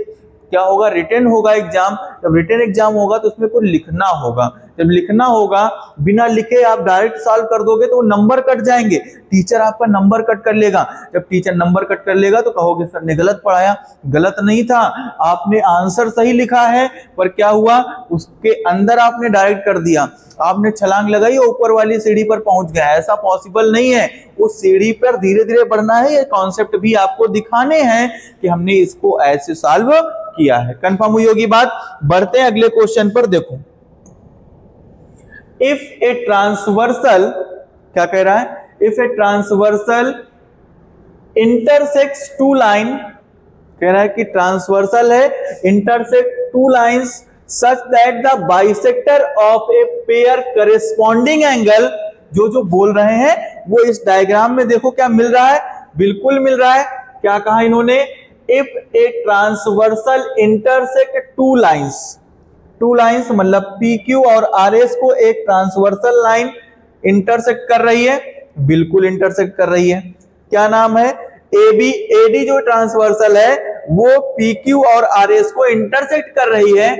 क्या होगा, रिटन होगा एग्जाम। जब रिटन एग्जाम होगा तो उसमें कुछ लिखना होगा। जब लिखना होगा, बिना लिखे आप डायरेक्ट सॉल्व कर दोगे तो नंबर कट जाएंगे, टीचर आपका नंबर कट कर लेगा। जब टीचर नंबर कट कर लेगा तो कहोगे सर ने गलत पढ़ाया। गलत नहीं था, आपने आंसर सही लिखा है, पर क्या हुआ, उसके अंदर आपने डायरेक्ट कर दिया, आपने छलांग लगाई और ऊपर वाली सीढ़ी पर पहुंच गया। ऐसा पॉसिबल नहीं है, उस सीढ़ी पर धीरे धीरे बढ़ना है। ये कॉन्सेप्ट भी आपको दिखाने हैं कि हमने इसको ऐसे सॉल्व किया है। कंफर्म हुई होगी बात। बढ़ते हैं अगले क्वेश्चन पर। देखो, इफ ए ट्रांसवर्सल, क्या कह रहा है, if a transversal intersects two line, कह रहा है कि ट्रांसवर्सल है, intersect two lines such that the bisector of a pair corresponding angle, जो बोल रहे हैं वो इस डायग्राम में देखो क्या मिल रहा है, बिल्कुल मिल रहा है। क्या कहा इन्होंने, if a transversal intersect two lines, two lines मतलब पी क्यू और आर एस को एक ट्रांसवर्सल लाइन इंटरसेक्ट कर रही है, बिल्कुल इंटरसेक्ट कर रही है। क्या नाम है, ए बी, ए डी जो ट्रांसवर्सल है वो पी क्यू और आर एस को इंटरसेक्ट कर रही है।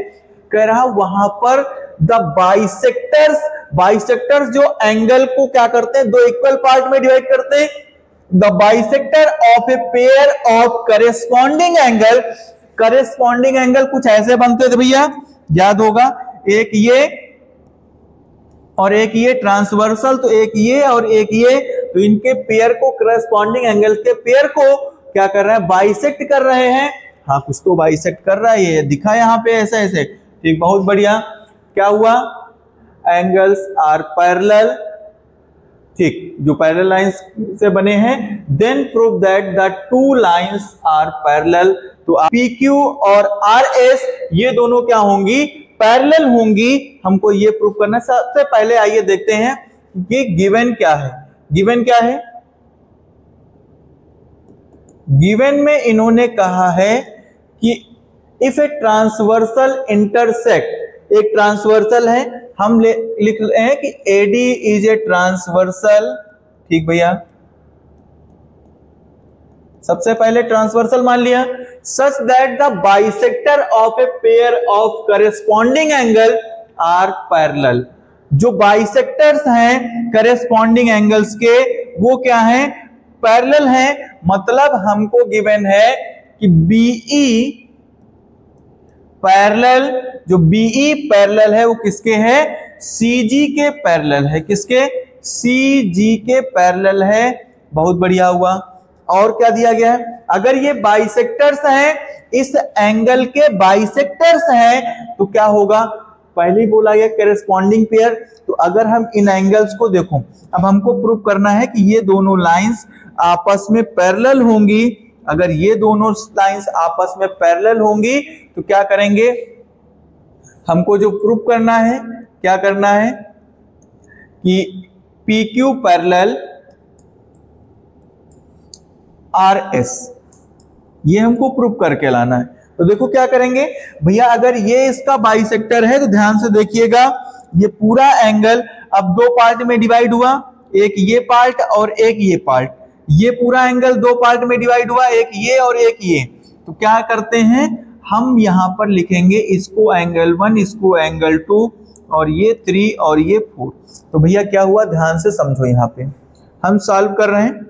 कह रहा वहां पर द बाइसेक्टर्स, बाइसेक्टर्स जो एंगल को क्या करते हैं, दो इक्वल पार्ट में डिवाइड करते हैं। The bisector of a pair of corresponding angle, corresponding angle कुछ ऐसे बनते थे भैया, याद होगा, एक ये और एक ये ट्रांसवर्सल, तो एक ये और एक ये, तो इनके पेयर को, करेस्पॉन्डिंग एंगल के पेयर को क्या कर रहे हैं, बाइसेक्ट कर रहे हैं। हाँ, कुछ तो बाइसेक्ट कर रहा है, ये दिखा यहां पे ऐसे ऐसे, ठीक, बहुत बढ़िया। क्या हुआ, एंगल्स आर पैरेलल, ठीक, जो पैरेलल लाइंस से बने हैं। Then prove that the two lines are parallel, तो पी क्यू और आर एस ये दोनों क्या होंगी, पैरेलल होंगी। हमको ये प्रूव करना है। सबसे पहले आइए देखते हैं कि गिवन क्या है। गिवन क्या है, गिवन में इन्होंने कहा है कि इफ ए ट्रांसवर्सल इंटरसेक्ट, एक ट्रांसवर्सल है, हम लिख रहे हैं कि एडी इज ए ट्रांसवर्सल, ठीक भैया, सबसे पहले ट्रांसवर्सल मान लिया, such that the bisector of a pair of corresponding angle are parallel, जो बाइसेक्टर्स हैं करेस्पॉन्डिंग एंगल्स के वो क्या हैं, पैरेलल हैं। मतलब हमको गिवन है कि बीई पैरेलल, जो बीई पैरेलल है वो किसके है, सीजी के पैरेलल है, किसके, सीजी के पैरेलल है। बहुत बढ़िया हुआ। और क्या दिया गया है, अगर ये बाइसेक्टर्स हैं, इस एंगल के बाइसेक्टर्स हैं, तो क्या होगा, पहले ही बोला गया करेस्पॉन्डिंग पेयर। तो अगर हम इन एंगल्स को देखो, अब हमको प्रूव करना है कि ये दोनों लाइंस आपस में पैरेलल होंगी। अगर ये दोनों लाइंस आपस में पैरेलल होंगी तो क्या करेंगे, हमको जो प्रूव करना है, क्या करना है कि P Q parallel are S, ये हमको प्रूव करके लाना है। तो देखो क्या करेंगे भैया, अगर ये इसका बाइसेक्टर है तो ध्यान से देखिएगा, ये पूरा एंगल अब दो पार्ट में डिवाइड हुआ, एक ये पार्ट और एक ये पार्ट, ये पूरा एंगल दो पार्ट में डिवाइड हुआ, एक ये और एक ये। तो क्या करते हैं, हम यहां पर लिखेंगे इसको एंगल 1, इसको एंगल 2, और ये 3 और ये 4। तो भैया क्या हुआ, ध्यान से समझो, यहां पे हम सॉल्व कर रहे हैं।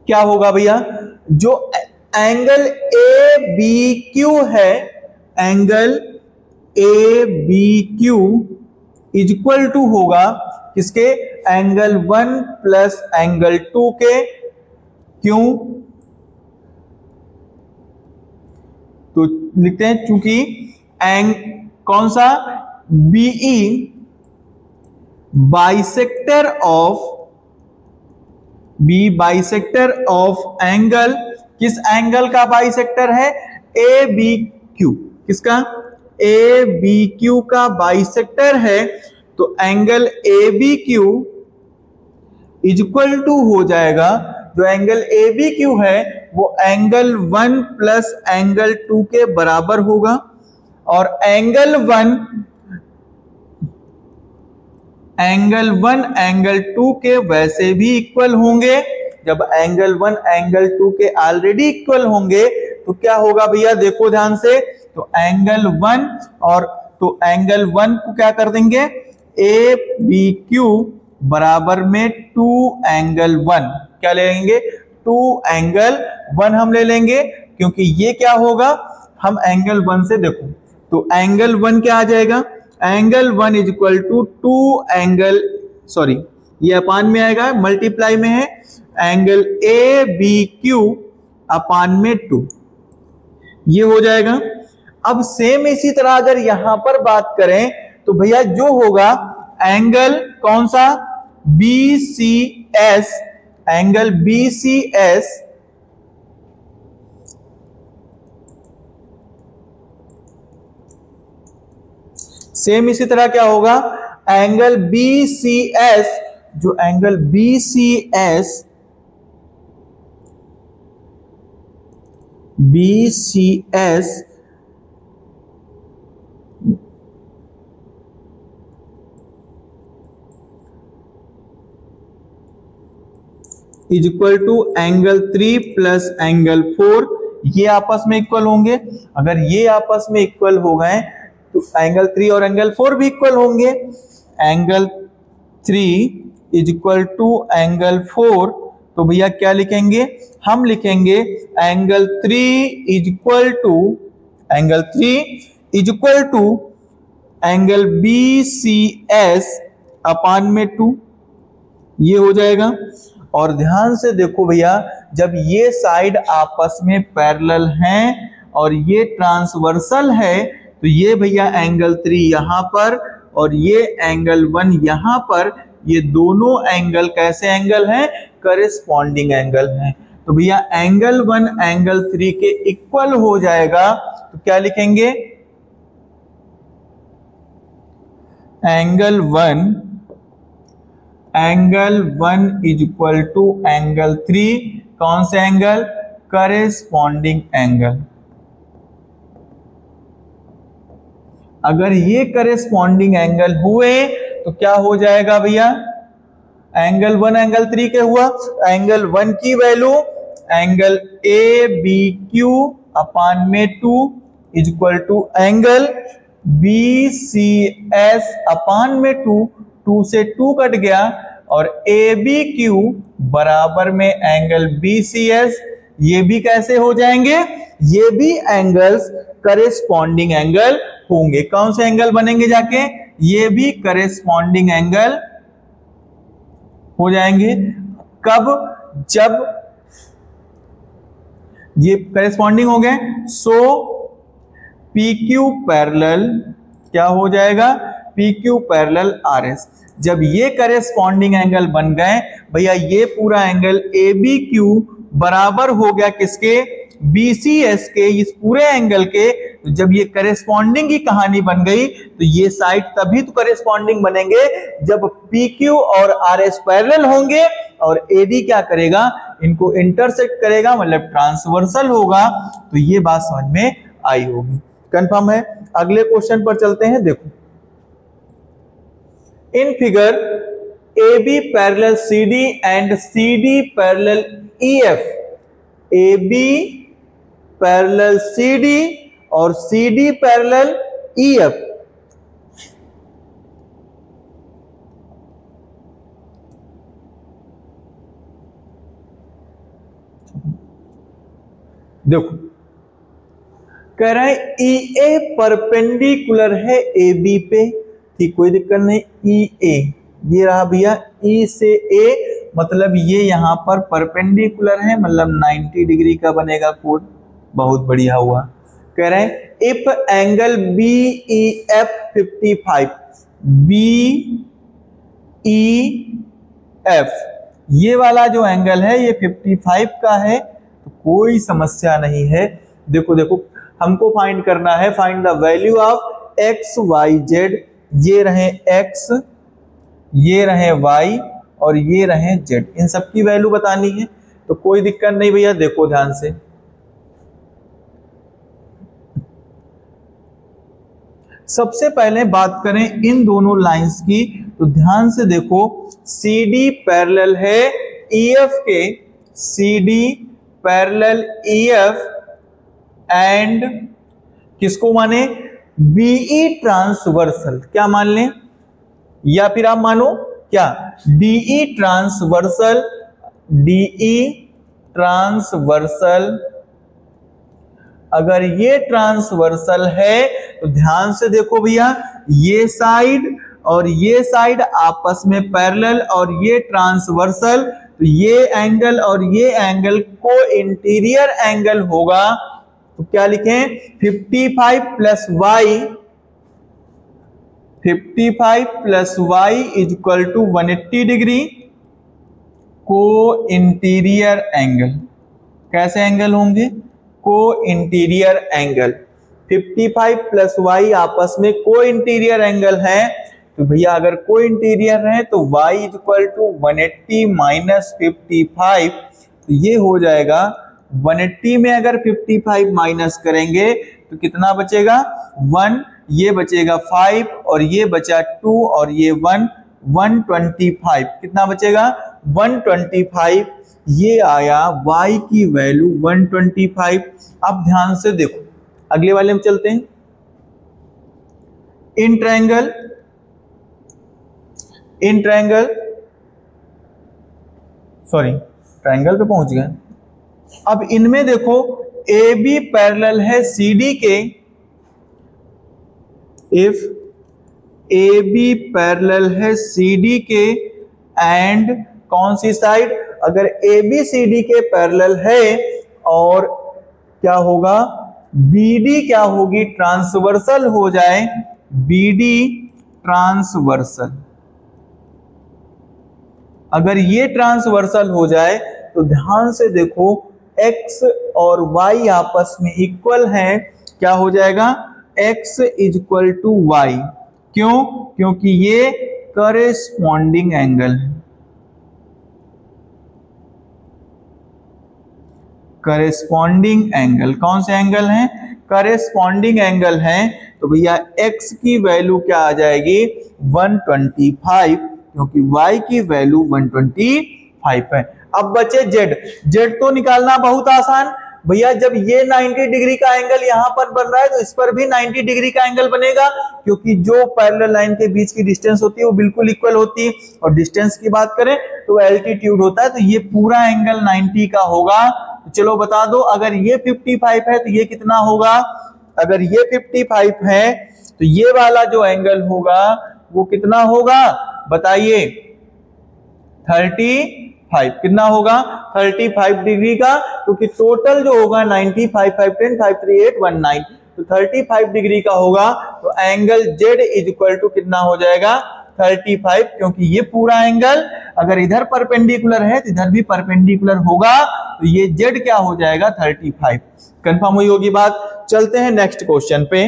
क्या होगा भैया, जो एंगल ए बी क्यू है, angle A B Q is equal to होगा किसके, एंगल 1 प्लस एंगल 2 के। क्यों, तो लिखते हैं चूंकि कौन सा, B E bisector of, B bisector of angle, किस एंगल का बाइसेक्टर है, ए बी क्यू, किसका, ए बी क्यू का बाइसेक्टर है। तो angle A B Q is equal to हो जाएगा, जो एंगल ए बी क्यू है वो एंगल 1 प्लस एंगल 2 के बराबर होगा। और एंगल 1 एंगल 2 के वैसे भी इक्वल होंगे। जब एंगल 1 एंगल 2 के ऑलरेडी इक्वल होंगे तो क्या होगा भैया, देखो ध्यान से, तो एंगल 1 और तो एंगल 1 को क्या कर देंगे, ए बी क्यू बराबर में 2 एंगल 1, क्या ले लेंगे, 2 एंगल 1 हम ले लेंगे, क्योंकि ये क्या होगा, हम एंगल 1 से देखो, तो एंगल 1 क्या आ जाएगा, angle 1 is equal to 2 angle, sorry ये अपान में आएगा, मल्टीप्लाई में है, angle A B Q upon में 2, ये हो जाएगा। अब सेम इसी तरह अगर यहां पर बात करें तो भैया जो होगा एंगल कौन सा, B C S, angle B C S same इसी तरह क्या होगा, एंगल बी सी एस, जो angle B C S is equal to angle 3 plus angle 4, ये आपस में इक्वल होंगे। अगर ये आपस में इक्वल हो गए तो एंगल 3 और एंगल 4 भी इक्वल होंगे। Angle 3 is equal to angle 4, तो भैया क्या लिखेंगे, हम लिखेंगे angle 3 is equal to angle B C S upon में 2, ये हो जाएगा। और ध्यान से देखो भैया, जब ये साइड आपस में पैरेलल हैं और ये ट्रांसवर्सल है, तो ये भैया एंगल 3 यहां पर और ये एंगल 1 यहां पर, ये दोनों एंगल कैसे एंगल हैं, करेस्पॉन्डिंग एंगल हैं। तो भैया एंगल 1 एंगल 3 के इक्वल हो जाएगा, तो क्या लिखेंगे, angle 1 is equal to angle 3, कौन से एंगल, करेस्पॉन्डिंग एंगल। अगर ये करेस्पॉन्डिंग एंगल हुए तो क्या हो जाएगा भैया, एंगल 1 एंगल 3 के हुआ, एंगल 1 की value angle A B Q upon में 2 is equal to angle B C S upon में 2, 2 से 2 कट गया, और ए बी क्यू बराबर में एंगल बी सी एस, ये भी कैसे हो जाएंगे, ये भी एंगल्स करेस्पॉन्डिंग एंगल होंगे। कौन से एंगल बनेंगे जाके, ये भी करेस्पॉन्डिंग एंगल हो जाएंगे। कब, जब ये करेस्पॉन्डिंग हो गए, सो पी क्यू पैरेलल क्या हो जाएगा, P Q parallel R S. जब ये करेस्पॉन्डिंग एंगल बन गए भैया, ये पूरा एंगल ए बी क्यू बराबर हो गया किसके, बी सी एस के, इस पूरे एंगल के। तो जब ये करेस्पॉन्डिंग की कहानी बन गई, तो ये साइड तभी तो करेस्पॉन्डिंग बनेंगे जब पी क्यू और आर एस पैरेलल होंगे, और ए डी क्या करेगा, इनको इंटरसेक्ट करेगा, मतलब ट्रांसवर्सल होगा। तो ये बात समझ में आई होगी, कंफर्म है। अगले क्वेश्चन पर चलते हैं। देखो, in figure A B parallel C D and C D parallel E F, A B parallel C D और C D parallel E F, देखो कह रहे हैं ई ए परपेंडिकुलर है ए बी पे, ठीक, कोई दिक्कत नहीं। ई ए ये रहा भैया, ई से ए मतलब ये यहां पर परपेंडिकुलर है, मतलब 90 डिग्री का बनेगा कोण, बहुत बढ़िया हुआ। कह रहे हैं if angle B E F 55, B E F ये वाला जो एंगल है ये 55 का है, तो कोई समस्या नहीं है। देखो देखो हमको फाइंड करना है, find the value of X Y Z, ये रहे x, ये रहे y और ये रहे z, इन सब की वैल्यू बतानी है। तो कोई दिक्कत नहीं भैया, देखो ध्यान से, सबसे पहले बात करें इन दोनों लाइंस की, तो ध्यान से देखो, CD पैरेलल है EF के, CD पैरेलल EF एंड किसको माने, बीई ट्रांसवर्सल, क्या मान लें, या फिर आप मानो क्या, डीई ट्रांसवर्सल, डीई ट्रांसवर्सल। अगर ये ट्रांसवर्सल है तो ध्यान से देखो भैया, ये साइड और ये साइड आपस में पैरेलल और ये ट्रांसवर्सल, तो ये एंगल और ये एंगल को इंटीरियर एंगल होगा। तो क्या लिखें, 55 plus Y, 55 plus Y is equal to 180 degree co-interior angle. कैसे एंगल होंगे, co-interior angle. 55 plus Y आपस में को इंटीरियर एंगल है, तो भैया अगर को इंटीरियर है तो y is equal to 180 minus 55, तो ये हो जाएगा 180 में अगर 55 माइनस करेंगे तो कितना बचेगा, 1, ये बचेगा 5 और ये बचा 2 और ये 1, 125, कितना बचेगा 125, ये आया y की वैल्यू 125। अब ध्यान से देखो, अगले वाले में चलते हैं। In triangle, in triangle, sorry triangle पे पहुंच गए। अब इनमें देखो ए बी पैरेलल है सी डी के, इफ ए बी पैरेलल है सी डी के एंड कौन सी साइड, अगर ए बी सी डी के पैरेलल है और क्या होगा, बी डी क्या होगी, ट्रांसवर्सल हो जाए, बी डी ट्रांसवर्सल। अगर ये ट्रांसवर्सल हो जाए तो ध्यान से देखो x और y आपस में इक्वल हैं, क्या हो जाएगा, x is equal to y। क्यों, क्योंकि ये करेस्पॉन्डिंग एंगल है, करेस्पॉन्डिंग एंगल, कौन से एंगल हैं, करेस्पॉन्डिंग एंगल हैं। तो भैया x की वैल्यू क्या आ जाएगी, 125, क्योंकि y की वैल्यू 125 है। अब बचे z, z तो निकालना बहुत आसान भैया, जब ये 90 डिग्री का एंगल यहां पर बन रहा है तो इस पर भी 90 डिग्री का एंगल बनेगा, क्योंकि जो पैरेलल लाइन के बीच की डिस्टेंस होती है वो बिल्कुल इक्वल होती है। और डिस्टेंस की बात करें तो एल्टीट्यूड होता है, तो ये पूरा एंगल 90 का होगा। तो चलो बता दो, अगर ये 55 है तो ये कितना होगा, अगर ये 55 है तो ये वाला जो एंगल होगा वो कितना होगा, बताइए, 35, कितना होगा, 35 डिग्री का, क्योंकि टोटल जो होगा 90, 5, 5, 10, 5, 3, 8, 1, 9, तो 35 डिग्री का होगा। तो angle Z is equal to कितना हो जाएगा, 35, क्योंकि ये पूरा एंगल अगर इधर परपेंडिकुलर है तो इधर भी परपेंडिकुलर होगा, तो ये Z क्या हो जाएगा, 35। कंफर्म हुई होगी बात। चलते हैं नेक्स्ट क्वेश्चन पे।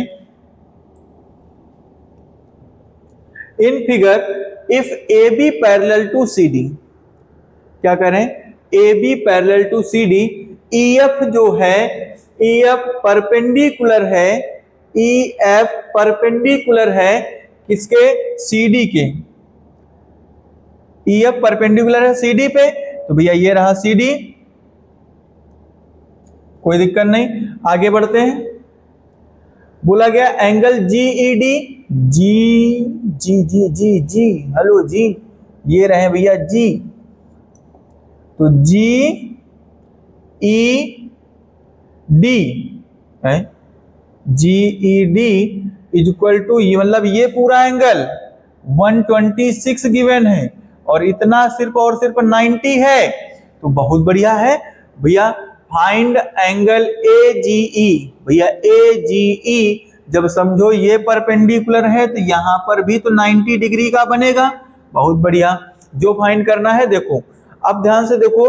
In figure if A B parallel to C D, क्या करें, A B parallel to C D, E F जो है, ई एफ परपेंडिकुलर है, ई एफ परपेंडिकुलर है किसके, सी डी के, ई एफ परपेंडिकुलर है सी डी पे, तो भैया ये रहा सी डी, कोई दिक्कत नहीं। आगे बढ़ते हैं, बोला गया एंगल जी ई डी, जी जी जी जी जी, हेलो जी, ये रहे भैया जी, तो जी ई डी है, G E D is equal to, ये मतलब ये पूरा एंगल 126 गिवन है और इतना सिर्फ और सिर्फ 90 है, तो बहुत बढ़िया है भैया। फाइंड एंगल ए जी ई, भैया ए जी ई जब समझो ये परपेंडिकुलर है तो यहां पर भी तो 90 डिग्री का बनेगा, बहुत बढ़िया। जो फाइंड करना है देखो, अब ध्यान से देखो,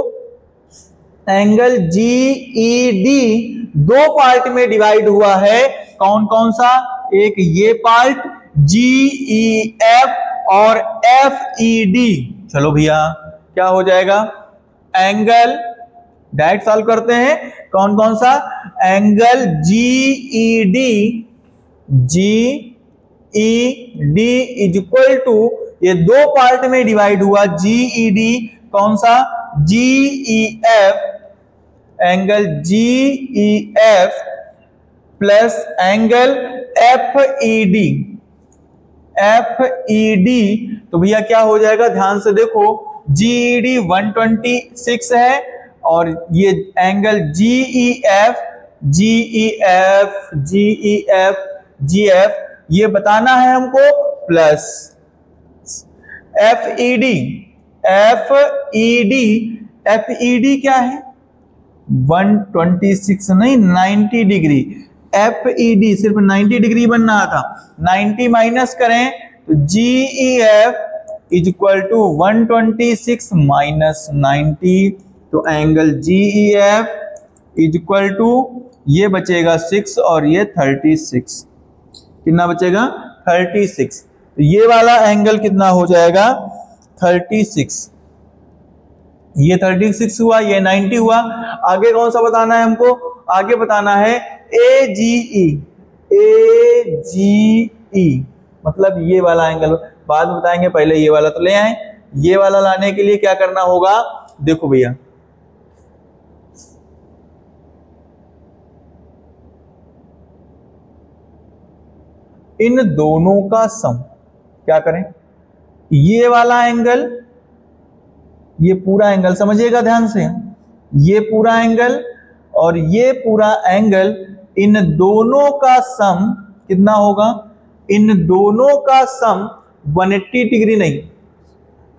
एंगल जी ई डी दो पार्ट में डिवाइड हुआ है, कौन कौन सा, एक ये पार्ट जी ई एफ और एफ ई डी। चलो भैया क्या हो जाएगा, एंगल डायरेक्ट सॉल्व करते हैं, कौन कौन सा, angle G E D, G E D is equal to, ये दो पार्ट में डिवाइड हुआ, जी ई डी कौन सा, G E F, angle G E F plus angle FED। FED तो भैया क्या हो जाएगा, ध्यान से देखो, GED 126 है और ये एंगल GEF ये बताना है हमको, प्लस FED क्या है, 126 नहीं 90 डिग्री। FED सिर्फ 90 डिग्री बनना था, 90 माइनस करें तो GEF is equal to 126 minus 90, तो angle GEF is equal to ये बचेगा 6 और ये 36। कितना बचेगा, 36। तो ये वाला एंगल कितना हो जाएगा, 36। ये 36 हुआ, ये 90 हुआ। आगे कौन सा बताना है हमको, आगे बताना है AGE मतलब ये वाला एंगल, बाद में बताएंगे, पहले ये वाला तो ले आए। ये वाला लाने के लिए क्या करना होगा, देखो भैया, इन दोनों का सम क्या करें, ये वाला एंगल, ये पूरा एंगल समझिएगा ध्यान से, ये पूरा एंगल और ये पूरा एंगल, इन दोनों का सम कितना होगा, इन दोनों का सम 180 डिग्री नहीं,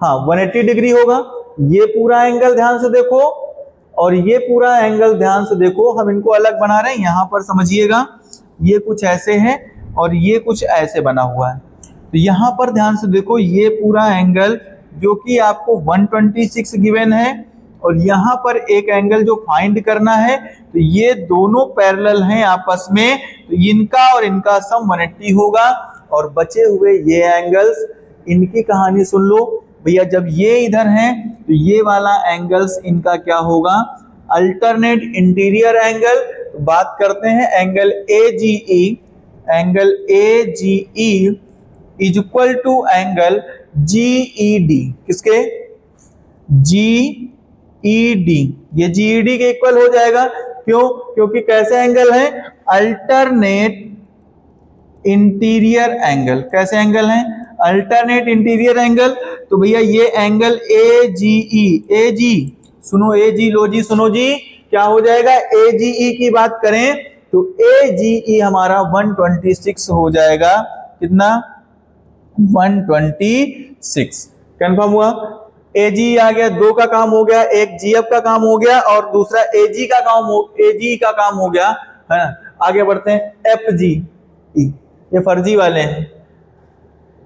हाँ 180 डिग्री होगा। ये पूरा एंगल ध्यान से देखो और ये पूरा एंगल ध्यान से देखो, हम इनको अलग बना रहे हैं, यहां पर समझिएगा, ये कुछ ऐसे है और ये कुछ ऐसे बना हुआ है। तो यहां पर ध्यान से देखो, ये पूरा एंगल जो कि आपको 126 गिवन है और यहाँ पर एक एंगल जो फाइंड करना है, तो ये दोनों पैरेलल हैं आपस में, तो इनका और इनका सम 180 होगा। और बचे हुए ये एंगल्स, इनकी कहानी सुन लो भैया, जब ये इधर हैं तो ये वाला एंगल्स इनका क्या होगा, अल्टरनेट इंटीरियर एंगल। तो बात करते हैं angle AGE, angle AGE is equal to angle GED, किसके, GED, ये GED के इक्वल हो जाएगा। क्यों, क्योंकि कैसे एंगल है, अल्टरनेट इंटीरियर एंगल। कैसे एंगल है, अल्टरनेट इंटीरियर एंगल। तो भैया ये एंगल AGE, सुनो AG, लो जी सुनो जी, क्या हो जाएगा, AGE की बात करें तो AGE हमारा 126 हो जाएगा। कितना, 126। कंफर्म हुआ, AGE आ गया, दो का काम हो गया, एक GF का काम हो गया और दूसरा AGE का काम हो गया, है ना। आगे बढ़ते हैं FGE, ये फर्जी वाले हैं,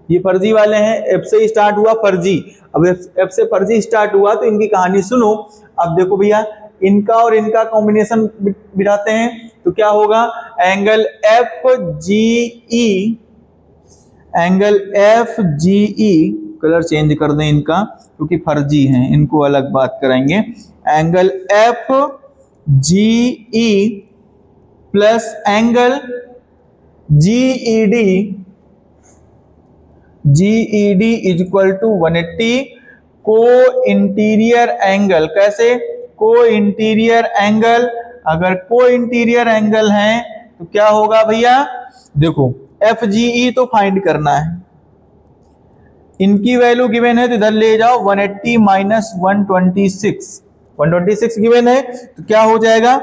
ये फर्जी वाले हैं, F से ही स्टार्ट हुआ फर्जी। अब F से फर्जी स्टार्ट हुआ तो इनकी कहानी सुनो। अब देखो भैया, इनका और इनका कॉम्बिनेशन बिठाते हैं तो क्या होगा, angle FGE, angle FGE, colour change कर दें इनका क्योंकि फर्जी हैं, इनको अलग बात कराएंगे। Angle FGE plus angle GED is equal to 180। Co-interior angle, कैसे, को इंटीरियर एंगल, अगर को इंटीरियर एंगल है तो क्या होगा भैया, देखो FGE तो फाइंड करना है, इनकी वैल्यू गिवन है तो इधर ले जाओ, 180 माइनस 126 गिवन है तो क्या हो जाएगा,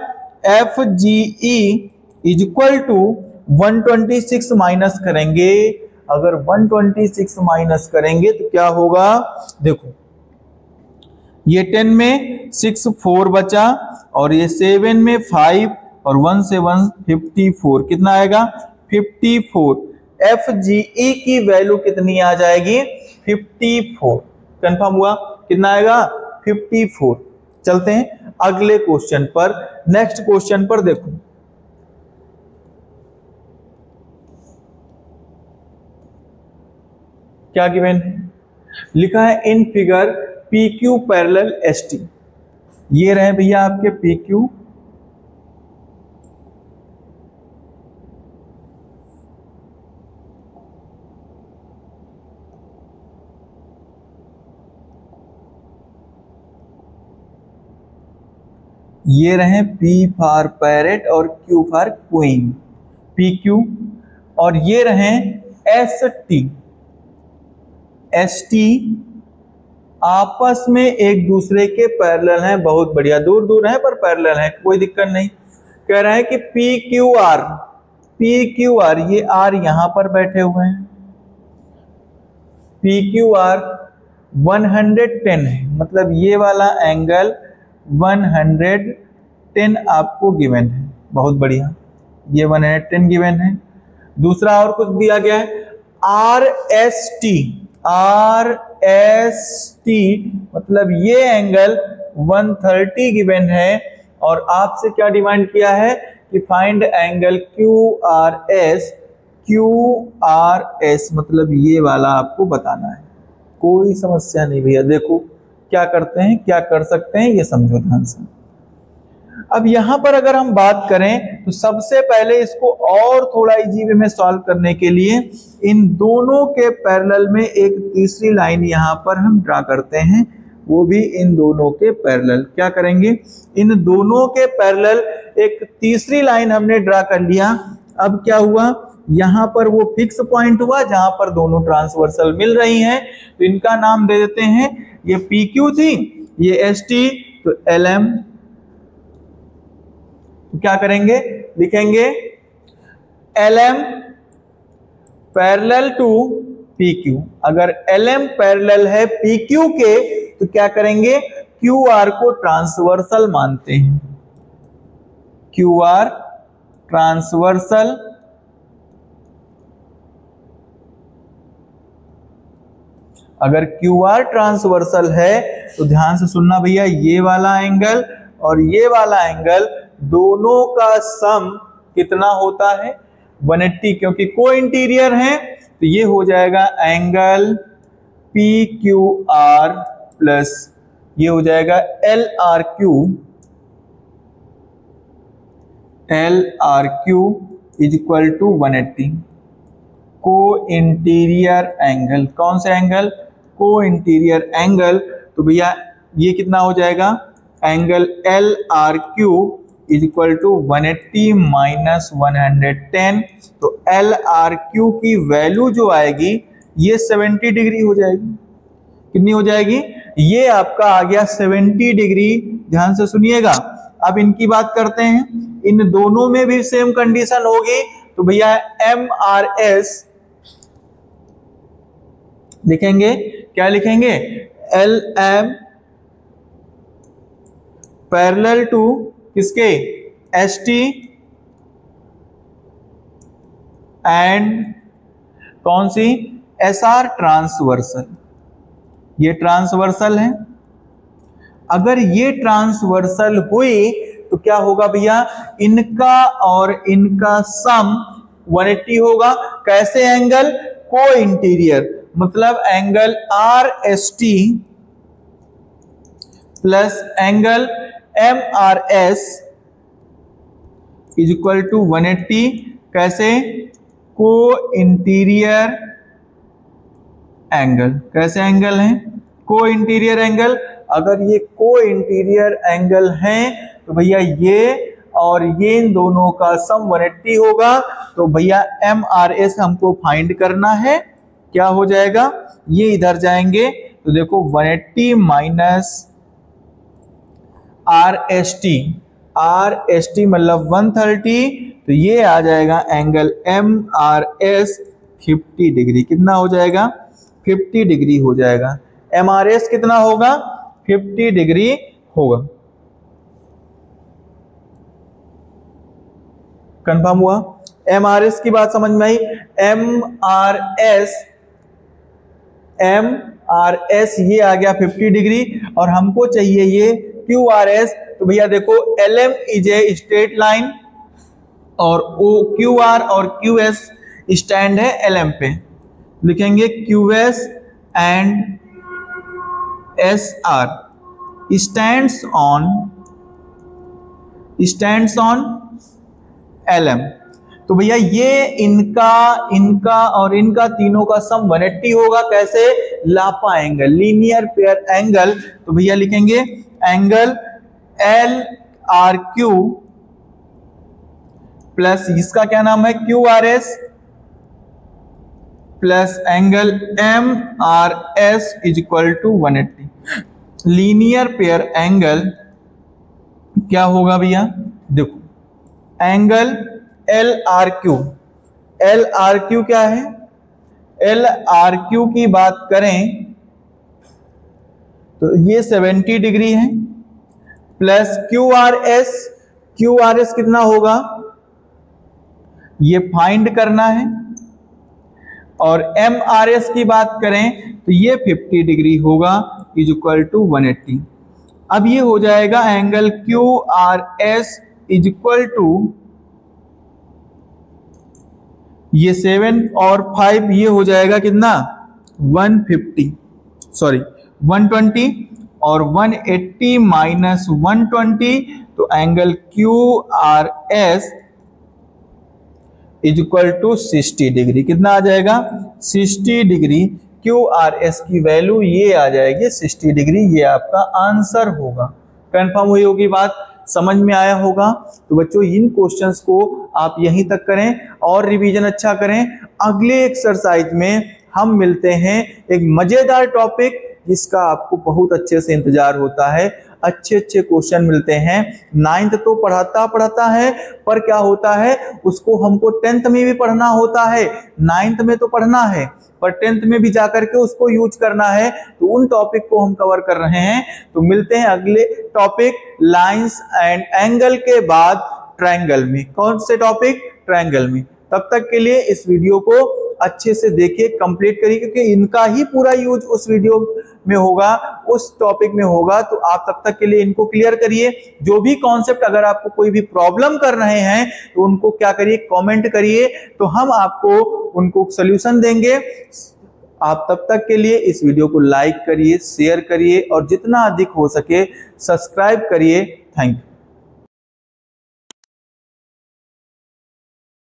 FGE is equal to 126 minus करेंगे। अगर 126 माइनस करेंगे तो क्या होगा, देखो ये 10 में 6 4 बचा और ये 7 में 5 और 1 से 1 54, कितना आएगा 54। FGE की वैल्यू कितनी आ जाएगी, 54। कंफर्म हुआ, कितना आएगा 54। चलते हैं अगले क्वेश्चन पर, नेक्स्ट क्वेश्चन पर देखो, क्या गिवन है, लिखा है in figure PQ parallel ST। ये रहे भैया आपके PQ, ये रहे P फॉर पैरेट और Q for queen. P Q, और ये रहे एस टी। एस टी आपस में एक दूसरे के पैरेलल हैं, बहुत बढ़िया, दूर दूर हैं पर पैरेलल हैं, कोई दिक्कत नहीं। कह रहा है कि P Q are, P Q are, ये आर यहां पर बैठे हुए हैं, पी क्यू आर 110 है, मतलब ये वाला एंगल 110 आपको गिवन है, बहुत बढ़िया, ये 110 गिवन है। दूसरा और कुछ दिया गया है, are S T, R S T मतलब ये एंगल 130 गिवन है, और आपसे क्या डिमांड किया है कि find angle Q R S, Q R S मतलब ये वाला आपको बताना है। कोई समस्या नहीं भैया, देखो क्या करते हैं, क्या कर सकते हैं, ये समझो ध्यान से। अब यहां पर अगर हम बात करें तो सबसे पहले इसको और थोड़ा इजी वे में सॉल्व करने के लिए इन दोनों के पैरेलल में एक तीसरी लाइन यहां पर हम ड्रा करते हैं, वो भी इन दोनों के पैरेलल। क्या करेंगे, इन दोनों के पैरेलल एक तीसरी लाइन हमने ड्रा कर लिया। अब क्या हुआ, यहां पर वो फिक्स पॉइंट हुआ जहां पर दोनों ट्रांसवर्सल मिल रही हैं, तो इनका नाम दे देते हैं, ये पी क्यू थी, ये एस टी, तो एल एम। तो क्या करेंगे, लिखेंगे L M parallel to P Q. अगर एल एम पैरेलल है पी क्यू के तो क्या करेंगे, क्यू आर को ट्रांसवर्सल मानते हैं, क्यू आर ट्रांसवर्सल। अगर क्यू आर ट्रांसवर्सल है तो ध्यान से सुनना भैया, ये वाला एंगल और ये वाला एंगल दोनों का सम कितना होता है, 180, क्योंकि को इंटीरियर है तो ये हो जाएगा angle P Q R plus ये हो जाएगा L R Q, L R Q is equal to 180। Co-interior angle, कौन सा एंगल, को इंटीरियर एंगल, तो भैया ये कितना हो जाएगा, angle L R Q is equal to 180 minus 110। तो एल आर क्यू की वैल्यू जो आएगी ये 70 डिग्री हो जाएगी। कितनी हो जाएगी, ये आपका आ गया 70 डिग्री। ध्यान से सुनिएगा। अब इनकी बात करते हैं, इन दोनों में भी सेम कंडीशन होगी, तो भैया एम आर एस लिखेंगे, क्या लिखेंगे, एल एम पैरेलल टू किसके, एस टी एंड कौन सी, एस आर ट्रांसवर्सल। ये ट्रांसवर्सल है। अगर ये ट्रांसवर्सल हुई तो क्या होगा भैया, इनका और इनका सम 180 होगा। कैसे एंगल, को इंटीरियर, मतलब angle R S T plus angle M R S is equal to 180। कैसे, को इंटीरियर एंगल, कैसे एंगल है, को इंटीरियर एंगल। अगर ये को इंटीरियर एंगल हैं तो भैया ये और ये इन दोनों का सम 180 होगा। तो भैया एम आर एस हमको फाइंड करना है, क्या हो जाएगा, ये इधर जाएंगे तो देखो 180 minus R S T, R S T मतलब 130, तो ये आ जाएगा angle M R S 50 degree. कितना हो जाएगा, 50 डिग्री हो जाएगा। एम आर एस कितना होगा, 50 डिग्री होगा। कंफर्म हुआ। एम आर एस की बात समझ में आई। एम आर एस ये आ गया 50 डिग्री, और हमको चाहिए ये क्यू आर एस। तो भैया देखो L M is a straight line और ओ क्यू आर और क्यू एस स्टैंड है एल एम पे। लिखेंगे Q S and S R stands on L M. तो भैया ये इनका और इनका तीनों का सम 180 होगा। कैसे, लापा एंगल, लीनियर पेयर एंगल। तो भैया लिखेंगे angle L R Q plus इसका क्या नाम है QRS plus angle MRS is equal to 180। Linear pair angle क्या होगा भैया, देखो एंगल LRQ, LRQ क्या है, LRQ की बात करें तो ये 70 डिग्री है, प्लस QRS, QRS कितना होगा ये फाइंड करना है, और MRS की बात करें तो ये 50 डिग्री होगा इज इक्वल टू 180। अब ये हो जाएगा angle QRS is equal to ये 7 और 5 ये हो जाएगा कितना 120 और 180 माइनस 120 तो angle QRS is equal to 60 degree. कितना आ जाएगा 60 डिग्री। QRS की वैल्यू ये आ जाएगी 60 डिग्री, ये आपका आंसर होगा। कंफर्म हुई होगी बात, समझ में आया होगा। तो बच्चों इन क्वेश्चंस को आप यहीं तक करें और रिवीजन अच्छा करें। अगले एक्सरसाइज में हम मिलते हैं एक मजेदार टॉपिक जिसका आपको बहुत अच्छे से इंतजार होता है। अच्छे अच्छे क्वेश्चन मिलते हैं। 9th तो पढ़ाता है, पर क्या होता है उसको हमको 10th में भी पढ़ना होता है। 9th में तो पढ़ना है पर 10th में भी जाकर के उसको यूज करना है, तो उन टॉपिक को हम कवर कर रहे हैं। तो मिलते हैं अगले टॉपिक लाइंस एंड एंगल के बाद ट्रायंगल में। कौन से टॉपिक, ट्रायंगल में। तब तक के लिए इस वीडियो को अच्छे से देखिए, कंप्लीट करिए, क्योंकि इनका ही पूरा यूज उस वीडियो में होगा, उस टॉपिक में होगा। तो आप तब तक के लिए इनको क्लियर करिए। जो भी कॉन्सेप्ट अगर आपको कोई भी प्रॉब्लम कर रहे हैं तो उनको क्या करिए, कमेंट करिए, तो हम आपको उनको सॉल्यूशन देंगे। आप तब तक के लिए इस वीडियो को लाइक करिए, शेयर करिए और जितना अधिक हो सके सब्सक्राइब करिए। Thank you.